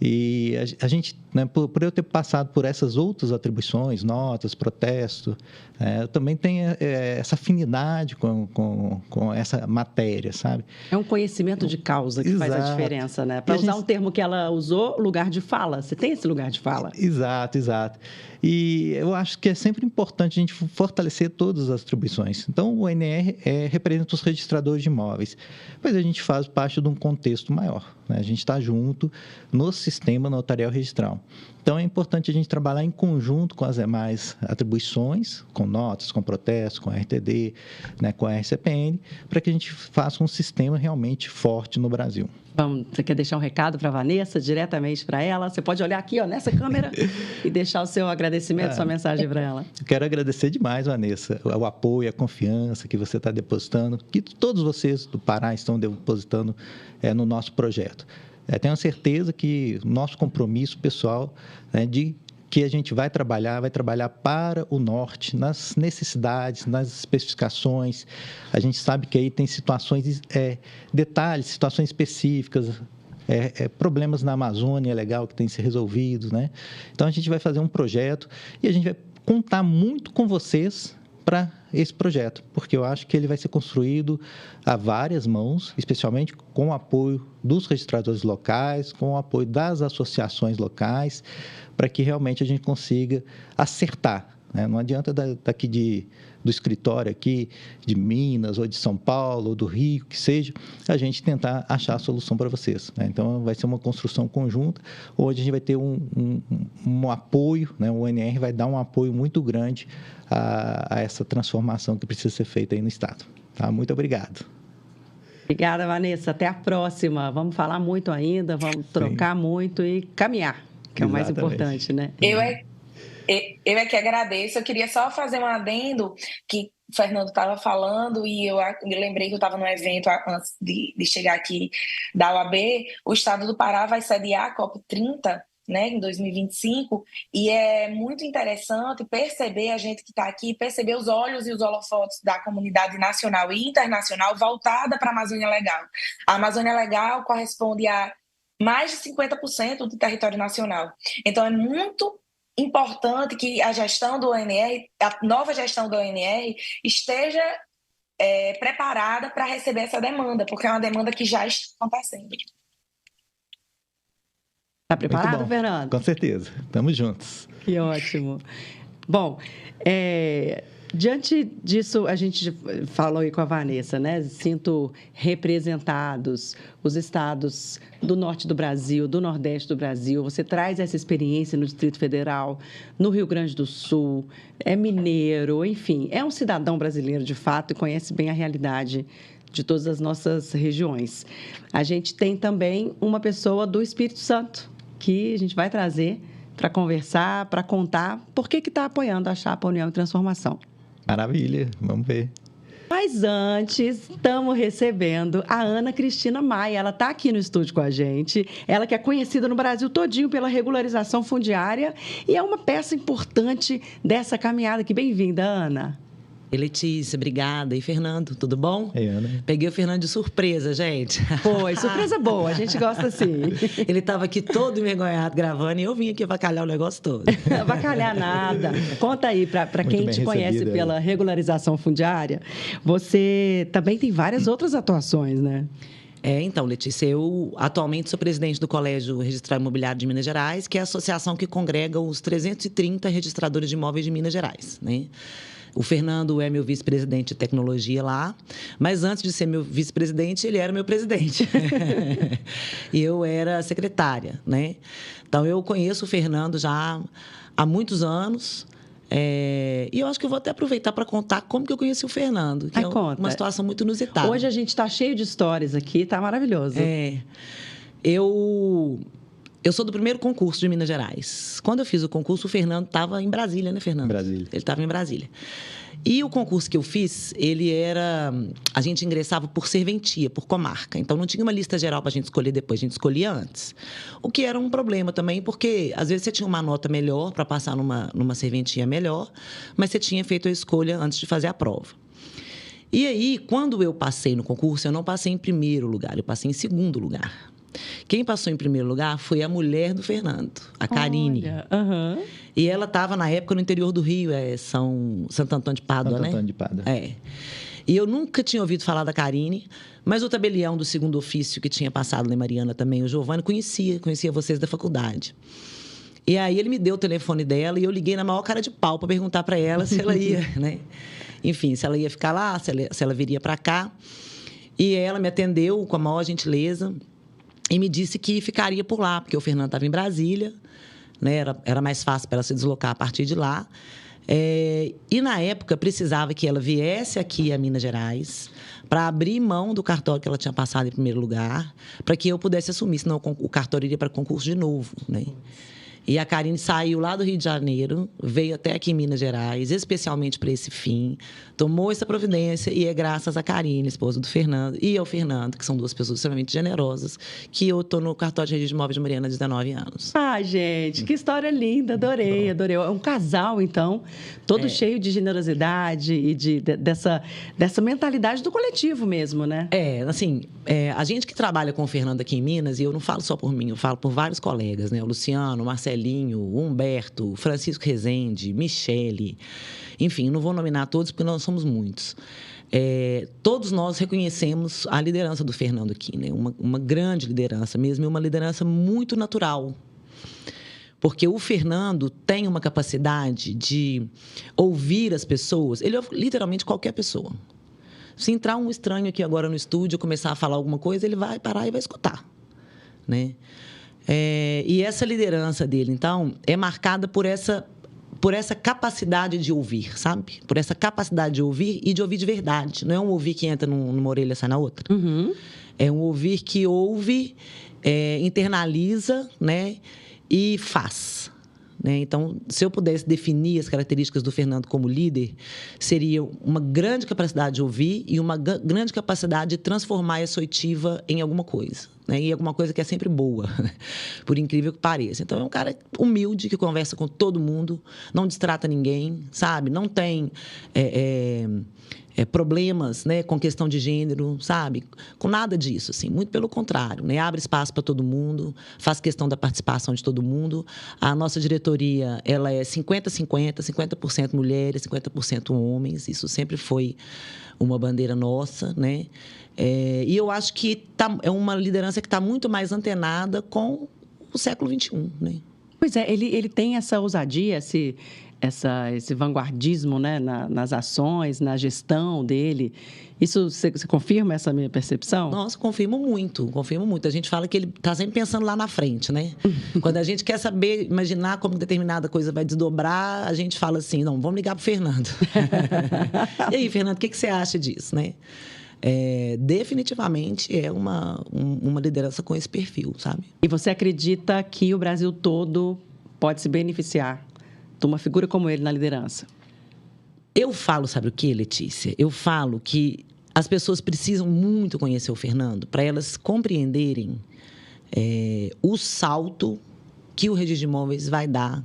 Speaker 2: E a gente, né, por eu ter passado por essas outras atribuições, notas, protesto, eu também tenho essa afinidade com essa matéria, sabe?
Speaker 1: É um conhecimento de causa que
Speaker 2: Exato.
Speaker 1: Faz a diferença, né? Para usar um termo que ela usou, lugar de fala. Você tem esse lugar de fala?
Speaker 2: Exato. E eu acho que é sempre importante a gente fortalecer todas as atribuições. Então, o ONR representa os registradores de imóveis, mas a gente faz parte de um contexto maior, né? A gente está junto no sistema notarial registral. Então, é importante a gente trabalhar em conjunto com as demais atribuições, com notas, com protestos, com a RTD, né, com a RCPN, para que a gente faça um sistema realmente forte no Brasil.
Speaker 1: Você quer deixar um recado para a Vanessa, diretamente para ela? Você pode olhar aqui, ó, nessa câmera e deixar o seu agradecimento, sua mensagem para ela.
Speaker 2: Eu quero agradecer demais, Vanessa, o apoio, a confiança que você está depositando, que todos vocês do Pará estão depositando no nosso projeto. Tenho certeza que o nosso compromisso pessoal, né, de que a gente vai trabalhar para o norte, nas necessidades, nas especificações. A gente sabe que aí tem situações, detalhes, situações específicas, problemas na Amazônia legal que tem que ser resolvidos, né? Então, a gente vai fazer um projeto e a gente vai contar muito com vocês para esse projeto, porque eu acho que ele vai ser construído a várias mãos, especialmente com o apoio dos registradores locais, com o apoio das associações locais, para que realmente a gente consiga acertar, né? Não adianta daqui do escritório aqui, de Minas, ou de São Paulo, ou do Rio, que seja, a gente tentar achar a solução para vocês, né? Então, vai ser uma construção conjunta, onde a gente vai ter um apoio, né? O ONR vai dar um apoio muito grande a essa transformação que precisa ser feita aí no Estado. Tá? Muito obrigado.
Speaker 1: Obrigada, Vanessa. Até a próxima. Vamos falar muito ainda, vamos trocar muito e caminhar, que é o mais importante, né?
Speaker 3: Eu é que agradeço. Eu queria só fazer um adendo que o Fernando estava falando e eu me lembrei que eu estava num evento antes de chegar aqui da OAB. O Estado do Pará vai sediar a COP30, né, em 2025, e é muito interessante perceber, a gente que está aqui, perceber os olhos e os holofotes da comunidade nacional e internacional voltada para a Amazônia Legal. A Amazônia Legal corresponde a mais de 50% do território nacional. Então, é muito importante que a gestão do ONR, a nova gestão do ONR, esteja preparada para receber essa demanda, porque é uma demanda que já está acontecendo.
Speaker 1: Está preparado, Fernando?
Speaker 2: Com certeza. Estamos juntos.
Speaker 1: Que ótimo. Bom, diante disso, a gente falou aí com a Vanessa, né? Sinto representados os estados do norte do Brasil, do nordeste do Brasil. Você traz essa experiência no Distrito Federal, no Rio Grande do Sul, é mineiro, enfim, é um cidadão brasileiro de fato e conhece bem a realidade de todas as nossas regiões. A gente tem também uma pessoa do Espírito Santo, que a gente vai trazer para conversar, para contar por que está apoiando a Chapa União e Transformação.
Speaker 2: Maravilha, vamos ver.
Speaker 1: Mas antes, estamos recebendo a Ana Cristina Maia. Ela está aqui no estúdio com a gente. Ela que é conhecida no Brasil todinho pela regularização fundiária e é uma peça importante dessa caminhada aqui. Bem-vinda, Ana.
Speaker 4: Letícia, obrigada. E Fernando, tudo bom?
Speaker 2: Ei, Ana.
Speaker 4: Peguei o Fernando de surpresa, gente.
Speaker 1: Foi, surpresa boa, a gente gosta assim.
Speaker 4: Ele estava aqui todo envergonhado gravando e eu vim aqui avacalhar o negócio todo.
Speaker 1: Avacalhar nada. Conta aí, para quem te conhece pela regularização fundiária, você também tem várias outras atuações, né?
Speaker 4: Então, Letícia, eu atualmente sou presidente do Colégio Registral Imobiliário de Minas Gerais, que é a associação que congrega os 330 registradores de imóveis de Minas Gerais, né? O Fernando é meu vice-presidente de tecnologia lá, mas antes de ser meu vice-presidente, ele era meu presidente. E eu era secretária, né? Então, eu conheço o Fernando já há muitos anos. E eu acho que eu vou até aproveitar para contar como que eu conheci o Fernando, que uma situação muito inusitada.
Speaker 1: Hoje a gente está cheio de histórias aqui, está maravilhoso.
Speaker 4: Eu sou do primeiro concurso de Minas Gerais. Quando eu fiz o concurso, o Fernando estava em Brasília, né, Fernando?
Speaker 2: Brasília.
Speaker 4: Ele estava em Brasília. E o concurso que eu fiz, a gente ingressava por serventia, por comarca. Então, não tinha uma lista geral para a gente escolher depois, a gente escolhia antes. O que era um problema também, porque às vezes você tinha uma nota melhor para passar numa serventia melhor, mas você tinha feito a escolha antes de fazer a prova. E aí, quando eu passei no concurso, eu não passei em primeiro lugar, eu passei em segundo lugar. Quem passou em primeiro lugar foi a mulher do Fernando, a Karine. E ela estava, na época, no interior do Rio, Santo Antônio de Pádua, né?
Speaker 2: Santo Antônio de Pádua.
Speaker 4: E eu nunca tinha ouvido falar da Karine, mas o tabelião do segundo ofício, que tinha passado lá em Mariana também, o Giovanni, conhecia vocês da faculdade. E aí ele me deu o telefone dela e eu liguei na maior cara de pau para perguntar para ela se ela ia, né? Enfim, se ela ia ficar lá, se ela viria para cá. E ela me atendeu com a maior gentileza e me disse que ficaria por lá, porque o Fernando estava em Brasília, né? Era mais fácil para ela se deslocar a partir de lá. E, na época, precisava que ela viesse aqui a Minas Gerais para abrir mão do cartório que ela tinha passado em primeiro lugar, para que eu pudesse assumir, senão o cartório iria para concurso de novo, né? E a Karine saiu lá do Rio de Janeiro, veio até aqui em Minas Gerais, especialmente para esse fim, tomou essa providência e é graças a Karine, esposa do Fernando, e ao Fernando, que são duas pessoas extremamente generosas, que eu estou no cartório de registro de imóveis de Mariana há 19 anos.
Speaker 1: Ah, gente, que história linda, adorei. É um casal, então, todo cheio de generosidade e dessa mentalidade do coletivo mesmo, né?
Speaker 4: A gente que trabalha com o Fernando aqui em Minas, e eu não falo só por mim, eu falo por vários colegas, né? O Luciano, o Marcelinho, o Humberto, o Francisco Rezende, Michele, enfim, não vou nominar todos porque nós somos muitos. Todos nós reconhecemos a liderança do Fernando aqui, né? Uma grande liderança mesmo, e uma liderança muito natural. Porque o Fernando tem uma capacidade de ouvir as pessoas, ele ouve literalmente qualquer pessoa. Se entrar um estranho aqui agora no estúdio, começar a falar alguma coisa, ele vai parar e vai escutar, né? E essa liderança dele, então, é marcada por essa capacidade de ouvir, sabe? Por essa capacidade de ouvir e de ouvir de verdade. Não é um ouvir que entra numa orelha e sai na outra.
Speaker 1: Uhum.
Speaker 4: É um ouvir que ouve, internaliza, né? E faz. Né? Então, se eu pudesse definir as características do Fernando como líder, seria uma grande capacidade de ouvir e uma grande capacidade de transformar essa oitiva em alguma coisa. Né? E alguma coisa que é sempre boa, por incrível que pareça. Então, é um cara humilde, que conversa com todo mundo, não distrata ninguém, sabe? Não tem problemas, né, com questão de gênero, sabe? Com nada disso, assim. Muito pelo contrário, né? Abre espaço para todo mundo, faz questão da participação de todo mundo. A nossa diretoria, ela é 50-50, 50% mulheres, 50% homens. Isso sempre foi uma bandeira nossa, né? E eu acho que é uma liderança que está muito mais antenada com o século XXI, né?
Speaker 1: Pois é, ele tem essa ousadia, esse vanguardismo, né, nas ações, na gestão dele. Isso, você confirma essa minha percepção?
Speaker 4: Nossa, confirmo muito. A gente fala que ele está sempre pensando lá na frente, né? Quando a gente quer saber, imaginar como determinada coisa vai desdobrar, a gente fala assim, não, vamos ligar para o Fernando. E aí, Fernando, o que você acha disso, né? Definitivamente é uma liderança com esse perfil, sabe?
Speaker 1: E você acredita que o Brasil todo pode se beneficiar de uma figura como ele na liderança?
Speaker 4: Eu falo, sabe o que, Letícia? Eu falo que as pessoas precisam muito conhecer o Fernando para elas compreenderem o salto que o registro de imóveis vai dar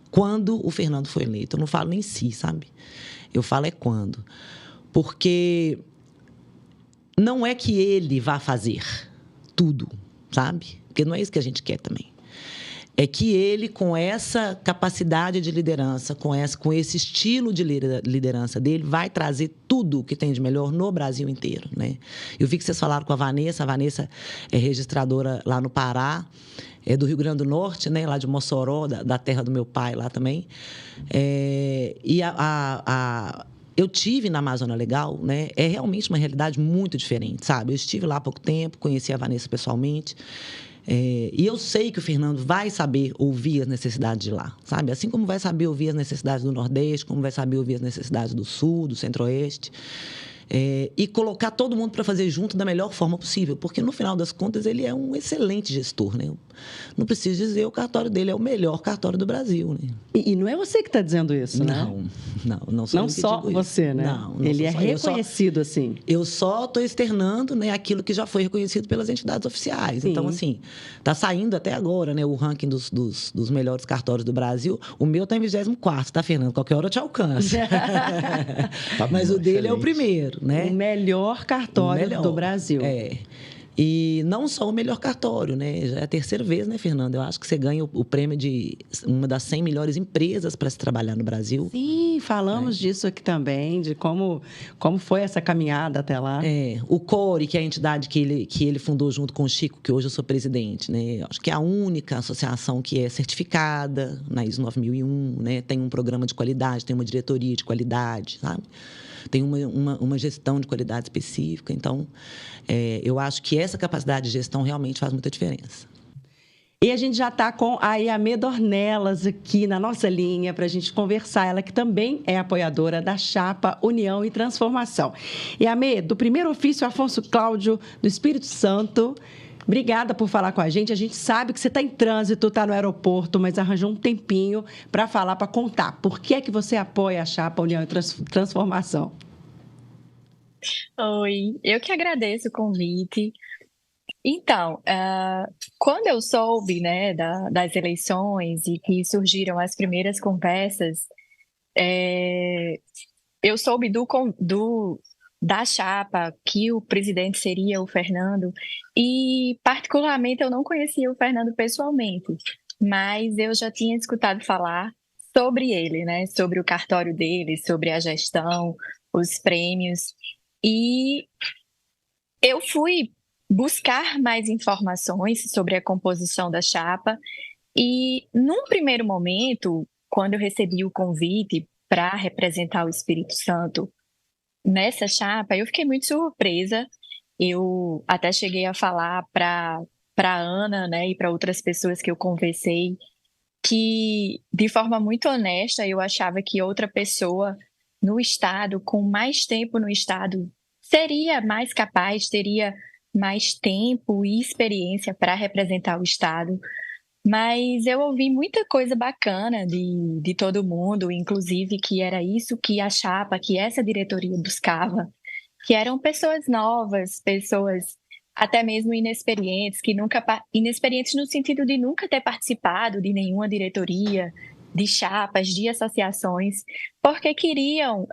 Speaker 4: quando o Fernando for eleito. Eu não falo nem si, sabe? Eu falo quando. Porque não é que ele vá fazer tudo, sabe? Porque não é isso que a gente quer também. É que ele, com essa capacidade de liderança, com esse estilo de liderança dele, vai trazer tudo o que tem de melhor no Brasil inteiro, né? Eu vi que vocês falaram com a Vanessa é registradora lá no Pará, é do Rio Grande do Norte, né? Lá de Mossoró, da terra do meu pai lá também. Eu tive na Amazônia Legal, né? É realmente uma realidade muito diferente, sabe? Eu estive lá há pouco tempo, conheci a Vanessa pessoalmente. E eu sei que o Fernando vai saber ouvir as necessidades de lá, sabe? Assim como vai saber ouvir as necessidades do Nordeste, como vai saber ouvir as necessidades do Sul, do Centro-Oeste. E colocar todo mundo para fazer junto da melhor forma possível, porque, no final das contas, ele é um excelente gestor, né? Não preciso dizer, o cartório dele é o melhor cartório do Brasil, né?
Speaker 1: E não é você que está dizendo isso, né?
Speaker 4: Não sou eu que
Speaker 1: só
Speaker 4: digo
Speaker 1: você,
Speaker 4: isso.
Speaker 1: né?
Speaker 4: Não
Speaker 1: ele é reconhecido assim.
Speaker 4: Eu só estou externando, né, aquilo que já foi reconhecido pelas entidades oficiais. Sim. Então, assim, está saindo até agora, né, o ranking dos melhores cartórios do Brasil. O meu está em 24º, tá, Fernando? Qualquer hora eu te alcanço. Mas o dele é o primeiro, né?
Speaker 1: O melhor cartório do Brasil.
Speaker 4: E não só o melhor cartório, né? Já é a terceira vez, né, Fernanda? Eu acho que você ganha o prêmio de uma das 100 melhores empresas para se trabalhar no Brasil.
Speaker 1: Sim, falamos disso aqui também, de como foi essa caminhada até lá.
Speaker 4: O CORE, que é a entidade que ele fundou junto com o Chico, que hoje eu sou presidente, né? Eu acho que é a única associação que é certificada na ISO 9001, né? Tem um programa de qualidade, tem uma diretoria de qualidade, sabe? Tem uma gestão de qualidade específica. Então, eu acho que essa capacidade de gestão realmente faz muita diferença.
Speaker 1: E a gente já está com a Yamê Dornelas aqui na nossa linha para a gente conversar. Ela que também é apoiadora da Chapa União e Transformação. Yamê, do primeiro ofício Afonso Cláudio do Espírito Santo, obrigada por falar com a gente. A gente sabe que você está em trânsito, está no aeroporto, mas arranjou um tempinho para falar, para contar. Por que é que você apoia a Chapa União e Transformação?
Speaker 5: Oi, eu que agradeço o convite. Então, quando eu soube, né, das eleições e que surgiram as primeiras conversas, eu soube da chapa que o presidente seria o Fernando e, particularmente, eu não conhecia o Fernando pessoalmente, mas eu já tinha escutado falar sobre ele, né, sobre o cartório dele, sobre a gestão, os prêmios, e eu fui buscar mais informações sobre a composição da chapa e, num primeiro momento, quando eu recebi o convite para representar o Espírito Santo nessa chapa, eu fiquei muito surpresa. Eu até cheguei a falar para Ana, né, e para outras pessoas que eu conversei que, de forma muito honesta, eu achava que outra pessoa no Estado, com mais tempo no Estado, seria mais capaz, teria mais tempo e experiência para representar o Estado. Mas eu ouvi muita coisa bacana de todo mundo, inclusive que era isso que a chapa, que essa diretoria buscava, que eram pessoas novas, pessoas até mesmo inexperientes, inexperientes no sentido de nunca ter participado de nenhuma diretoria, de chapas, de associações, porque queriam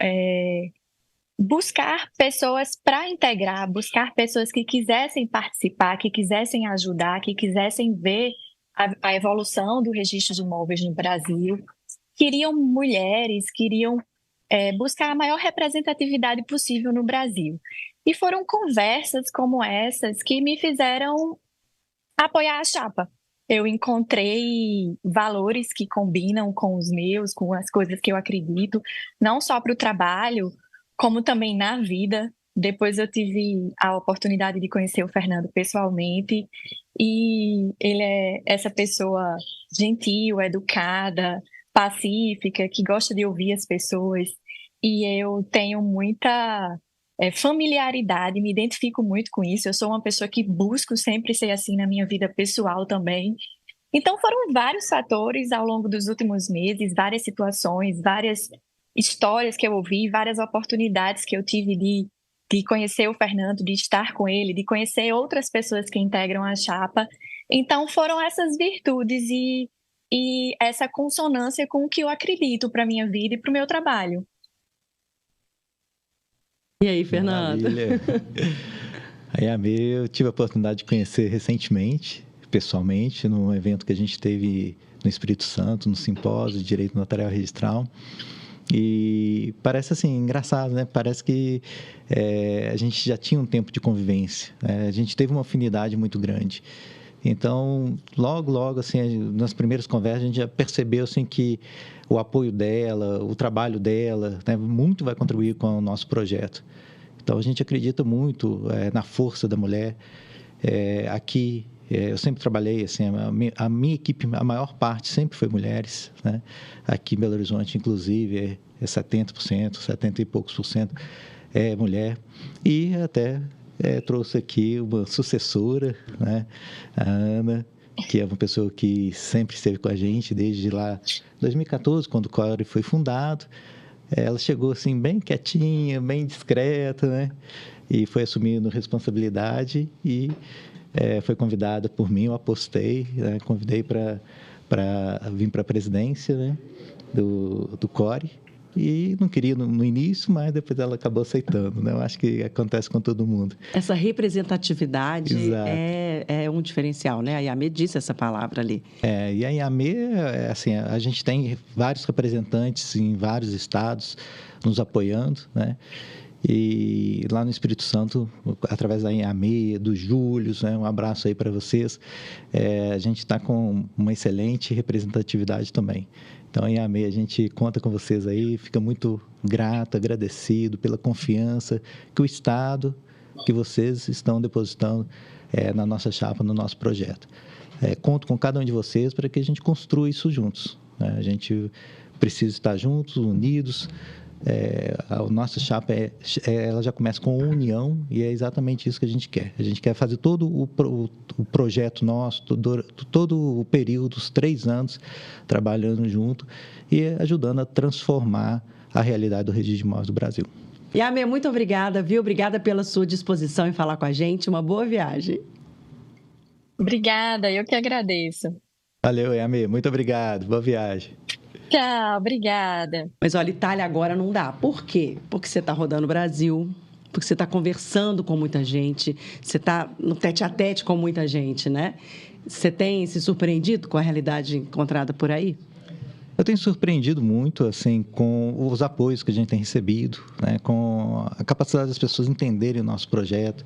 Speaker 5: buscar pessoas para integrar, buscar pessoas que quisessem participar, que quisessem ajudar, que quisessem ver a evolução do registro de imóveis no Brasil. Queriam mulheres, queriam buscar a maior representatividade possível no Brasil. E foram conversas como essas que me fizeram apoiar a chapa. Eu encontrei valores que combinam com os meus, com as coisas que eu acredito, não só para o trabalho, como também na vida. Depois eu tive a oportunidade de conhecer o Fernando pessoalmente e ele é essa pessoa gentil, educada, pacífica, que gosta de ouvir as pessoas e eu tenho muita familiaridade, me identifico muito com isso. Eu sou uma pessoa que busco sempre ser assim na minha vida pessoal também. Então foram vários fatores ao longo dos últimos meses, várias situações, várias histórias que eu ouvi, várias oportunidades que eu tive de conhecer o Fernando, de estar com ele, de conhecer outras pessoas que integram a chapa. Então foram essas virtudes e essa consonância com o que eu acredito para a minha vida e para o meu trabalho.
Speaker 1: E aí, Fernando?
Speaker 2: Maravilha. A Yamê, eu tive a oportunidade de conhecer recentemente, pessoalmente, num evento que a gente teve no Espírito Santo, no Simpósio de Direito Notarial Registral. E parece assim, engraçado, né? Parece que a gente já tinha um tempo de convivência, né? A gente teve uma afinidade muito grande. Então, logo, assim, nas primeiras conversas, a gente já percebeu assim, que o apoio dela, o trabalho dela, né, muito vai contribuir com o nosso projeto. Então, a gente acredita muito na força da mulher. Aqui, eu sempre trabalhei, assim, a minha equipe, a maior parte sempre foi mulheres, né? Aqui em Belo Horizonte, inclusive, é 70%, 70 e poucos por cento é mulher. E até trouxe aqui uma sucessora, né? A Ana, que é uma pessoa que sempre esteve com a gente desde lá, 2014, quando o Core foi fundado. Ela chegou assim bem quietinha, bem discreta, né? E foi assumindo responsabilidade e foi convidada por mim, eu apostei, né? Convidei para vir para a presidência, né? do Core. E não queria no início, mas depois ela acabou aceitando, né? Eu acho que acontece com todo mundo.
Speaker 1: Essa representatividade é um diferencial, né? A Yamê disse essa palavra ali.
Speaker 2: E a Yamê, assim, a gente tem vários representantes em vários estados nos apoiando, né? E lá no Espírito Santo, através da Yamê, do Júlio, né? Um abraço aí para vocês. A gente está com uma excelente representatividade também. Então, Yamê, a gente conta com vocês aí, fica muito grato, agradecido pela confiança que o Estado, que vocês estão depositando na nossa chapa, no nosso projeto. conto com cada um de vocês para que a gente construa isso juntos, né? A gente precisa estar juntos, unidos. A nossa chapa ela já começa com união e é exatamente isso que a gente quer. A gente quer fazer todo o projeto nosso, todo o período, os 3 anos, trabalhando junto e ajudando a transformar a realidade do registro de imóveis do Brasil.
Speaker 1: Yamê, muito obrigada, viu? Obrigada pela sua disposição em falar com a gente. Uma boa viagem.
Speaker 5: Obrigada, eu que agradeço.
Speaker 2: Valeu, Yamê. Muito obrigado. Boa viagem.
Speaker 5: Tchau, obrigada.
Speaker 1: Mas olha, Itália agora não dá. Por quê? Porque você está rodando o Brasil, porque você está conversando com muita gente, você está no tete-a-tete com muita gente, né? Você tem se surpreendido com a realidade encontrada por aí?
Speaker 2: Eu tenho surpreendido muito assim, com os apoios que a gente tem recebido, né? Com a capacidade das pessoas entenderem o nosso projeto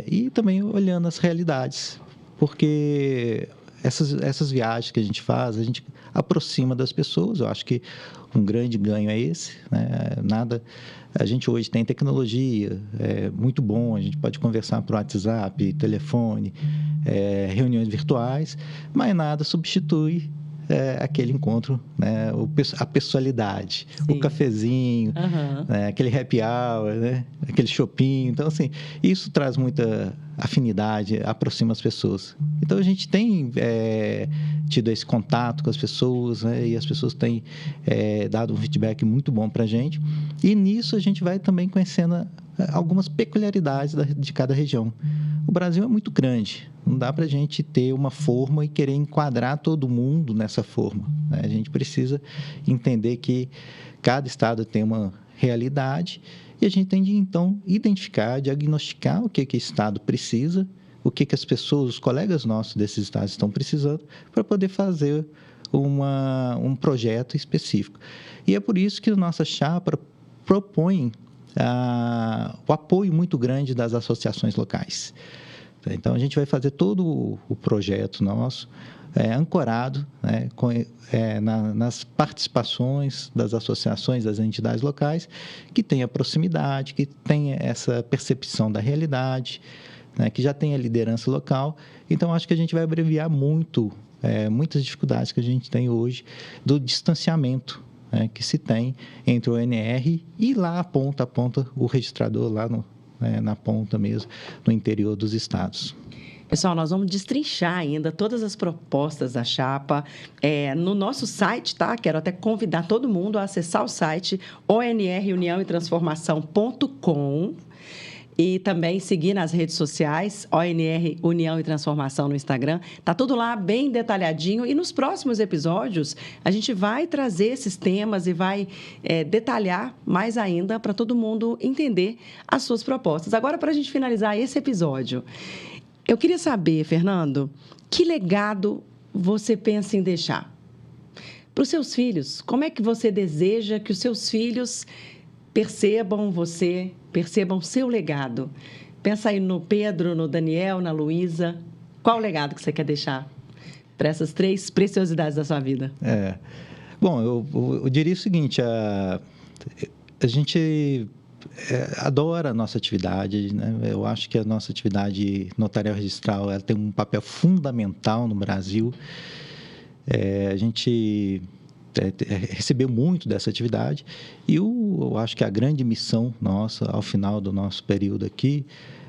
Speaker 2: e também olhando as realidades, porque essas viagens que a gente faz, a gente aproxima das pessoas. Eu acho que um grande ganho é esse, né? A gente hoje tem tecnologia, é muito bom, a gente pode conversar por WhatsApp, telefone, reuniões virtuais, mas nada substitui aquele encontro, né? A pessoalidade, sim, o cafezinho, né? Aquele happy hour, né? Aquele shopping. Então, assim, isso traz muita afinidade, aproxima as pessoas. Então, a gente tem tido esse contato com as pessoas, né? E as pessoas têm dado um feedback muito bom para a gente. E nisso a gente vai também conhecendo algumas peculiaridades de cada região. O Brasil é muito grande, não dá para a gente ter uma forma e querer enquadrar todo mundo nessa forma, né? A gente precisa entender que cada estado tem uma realidade e a gente tem de, então, identificar, diagnosticar o que o estado precisa, o que as pessoas, os colegas nossos desses estados estão precisando para poder fazer um projeto específico. E é por isso que a nossa chapa propõe o apoio muito grande das associações locais. Então, a gente vai fazer todo o projeto nosso ancorado, né, nas participações das associações, das entidades locais, que tenha proximidade, que tenha essa percepção da realidade, né, que já tenha liderança local. Então, acho que a gente vai abreviar muito, muitas dificuldades que a gente tem hoje do distanciamento que se tem entre o ONR e lá a ponta, o registrador lá na ponta mesmo, no interior dos estados.
Speaker 1: Pessoal, nós vamos destrinchar ainda todas as propostas da chapa no nosso site, tá? Quero até convidar todo mundo a acessar o site onruniãoetransformação.com e também seguir nas redes sociais, ONR União e Transformação no Instagram. Tá tudo lá bem detalhadinho e nos próximos episódios a gente vai trazer esses temas e vai detalhar mais ainda para todo mundo entender as suas propostas. Agora, para a gente finalizar esse episódio, eu queria saber, Fernando, que legado você pensa em deixar para os seus filhos? Como é que você deseja que os seus filhos percebam seu legado? Pensa aí no Pedro, no Daniel, na Luísa. Qual o legado que você quer deixar para essas 3 preciosidades da sua vida?
Speaker 2: Bom, eu diria o seguinte, a gente adora a nossa atividade, né? Eu acho que a nossa atividade notarial registral ela tem um papel fundamental no Brasil. A gente recebeu muito dessa atividade e eu acho que a grande missão nossa, ao final do nosso período aqui,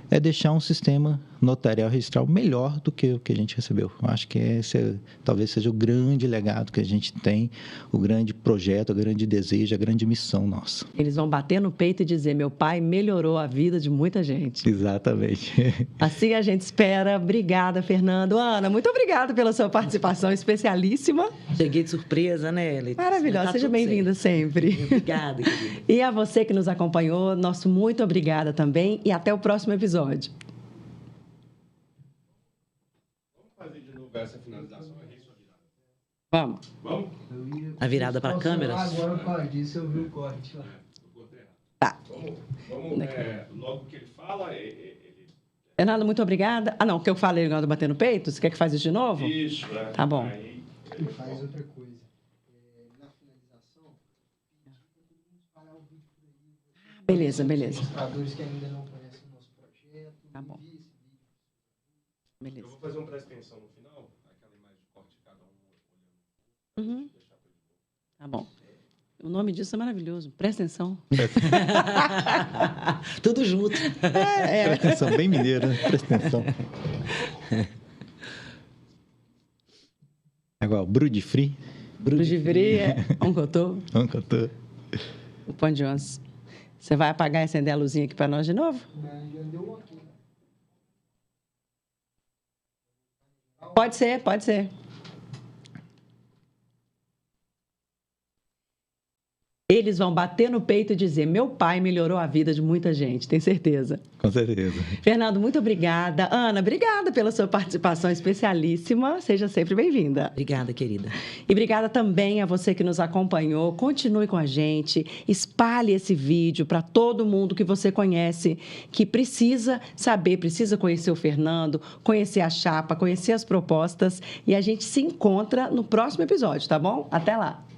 Speaker 2: é deixar um sistema notarial registral melhor do que o que a gente recebeu. Eu acho que esse talvez seja o grande legado que a gente tem, o grande projeto, o grande desejo, a grande missão nossa.
Speaker 1: Eles vão bater no peito e dizer, meu pai melhorou a vida de muita gente.
Speaker 2: Exatamente.
Speaker 1: Assim a gente espera. Obrigada, Fernando. Ana, muito obrigada pela sua participação especialíssima.
Speaker 4: Cheguei de surpresa, né, Letícia?
Speaker 1: Maravilhosa. Seja bem-vinda sempre.
Speaker 4: Obrigada, querida.
Speaker 1: E a você que nos acompanhou, nosso muito obrigada também e até o próximo episódio.
Speaker 6: Vamos fazer de novo essa finalização aqui, sua virada.
Speaker 1: Vamos.
Speaker 6: Vamos?
Speaker 4: A virada para a câmera?
Speaker 7: Agora, por causa disso, eu vi o corte lá.
Speaker 1: Tá.
Speaker 6: Vamos logo que ele fala,
Speaker 1: Fernando, muito obrigada. Ah, não, que eu falei agora do bater no peito? Você quer que faça isso de novo?
Speaker 6: Isso,
Speaker 1: Tá bom.
Speaker 6: Aí
Speaker 7: Ele faz outra coisa. Na finalização, parar o vídeo por aí.
Speaker 1: Beleza.
Speaker 7: Os registradores que ainda não conhecem o nosso projeto.
Speaker 1: Tá bom. Beleza.
Speaker 6: Eu vou fazer um presta atenção no final, aquela imagem de corte de cada um olhando.
Speaker 1: Uhum. Tá bom. O nome disso é maravilhoso. Presta atenção.
Speaker 4: Tudo junto.
Speaker 2: Presta atenção, bem mineiro, né? Presta atenção. Agora, o Brude Free.
Speaker 1: Brude Free, Oncotô, o Pão de Onça. Você vai apagar e acender a luzinha aqui para nós de novo?
Speaker 7: Já deu um aqui.
Speaker 1: Pode ser, pode ser. Eles vão bater no peito e dizer: meu pai melhorou a vida de muita gente, tenho certeza.
Speaker 2: Com certeza.
Speaker 1: Fernando, muito obrigada. Ana, obrigada pela sua participação especialíssima. Seja sempre bem-vinda.
Speaker 4: Obrigada, querida.
Speaker 1: E obrigada também a você que nos acompanhou. Continue com a gente. Espalhe esse vídeo para todo mundo que você conhece, que precisa saber, precisa conhecer o Fernando, conhecer a chapa, conhecer as propostas. E a gente se encontra no próximo episódio, tá bom? Até lá.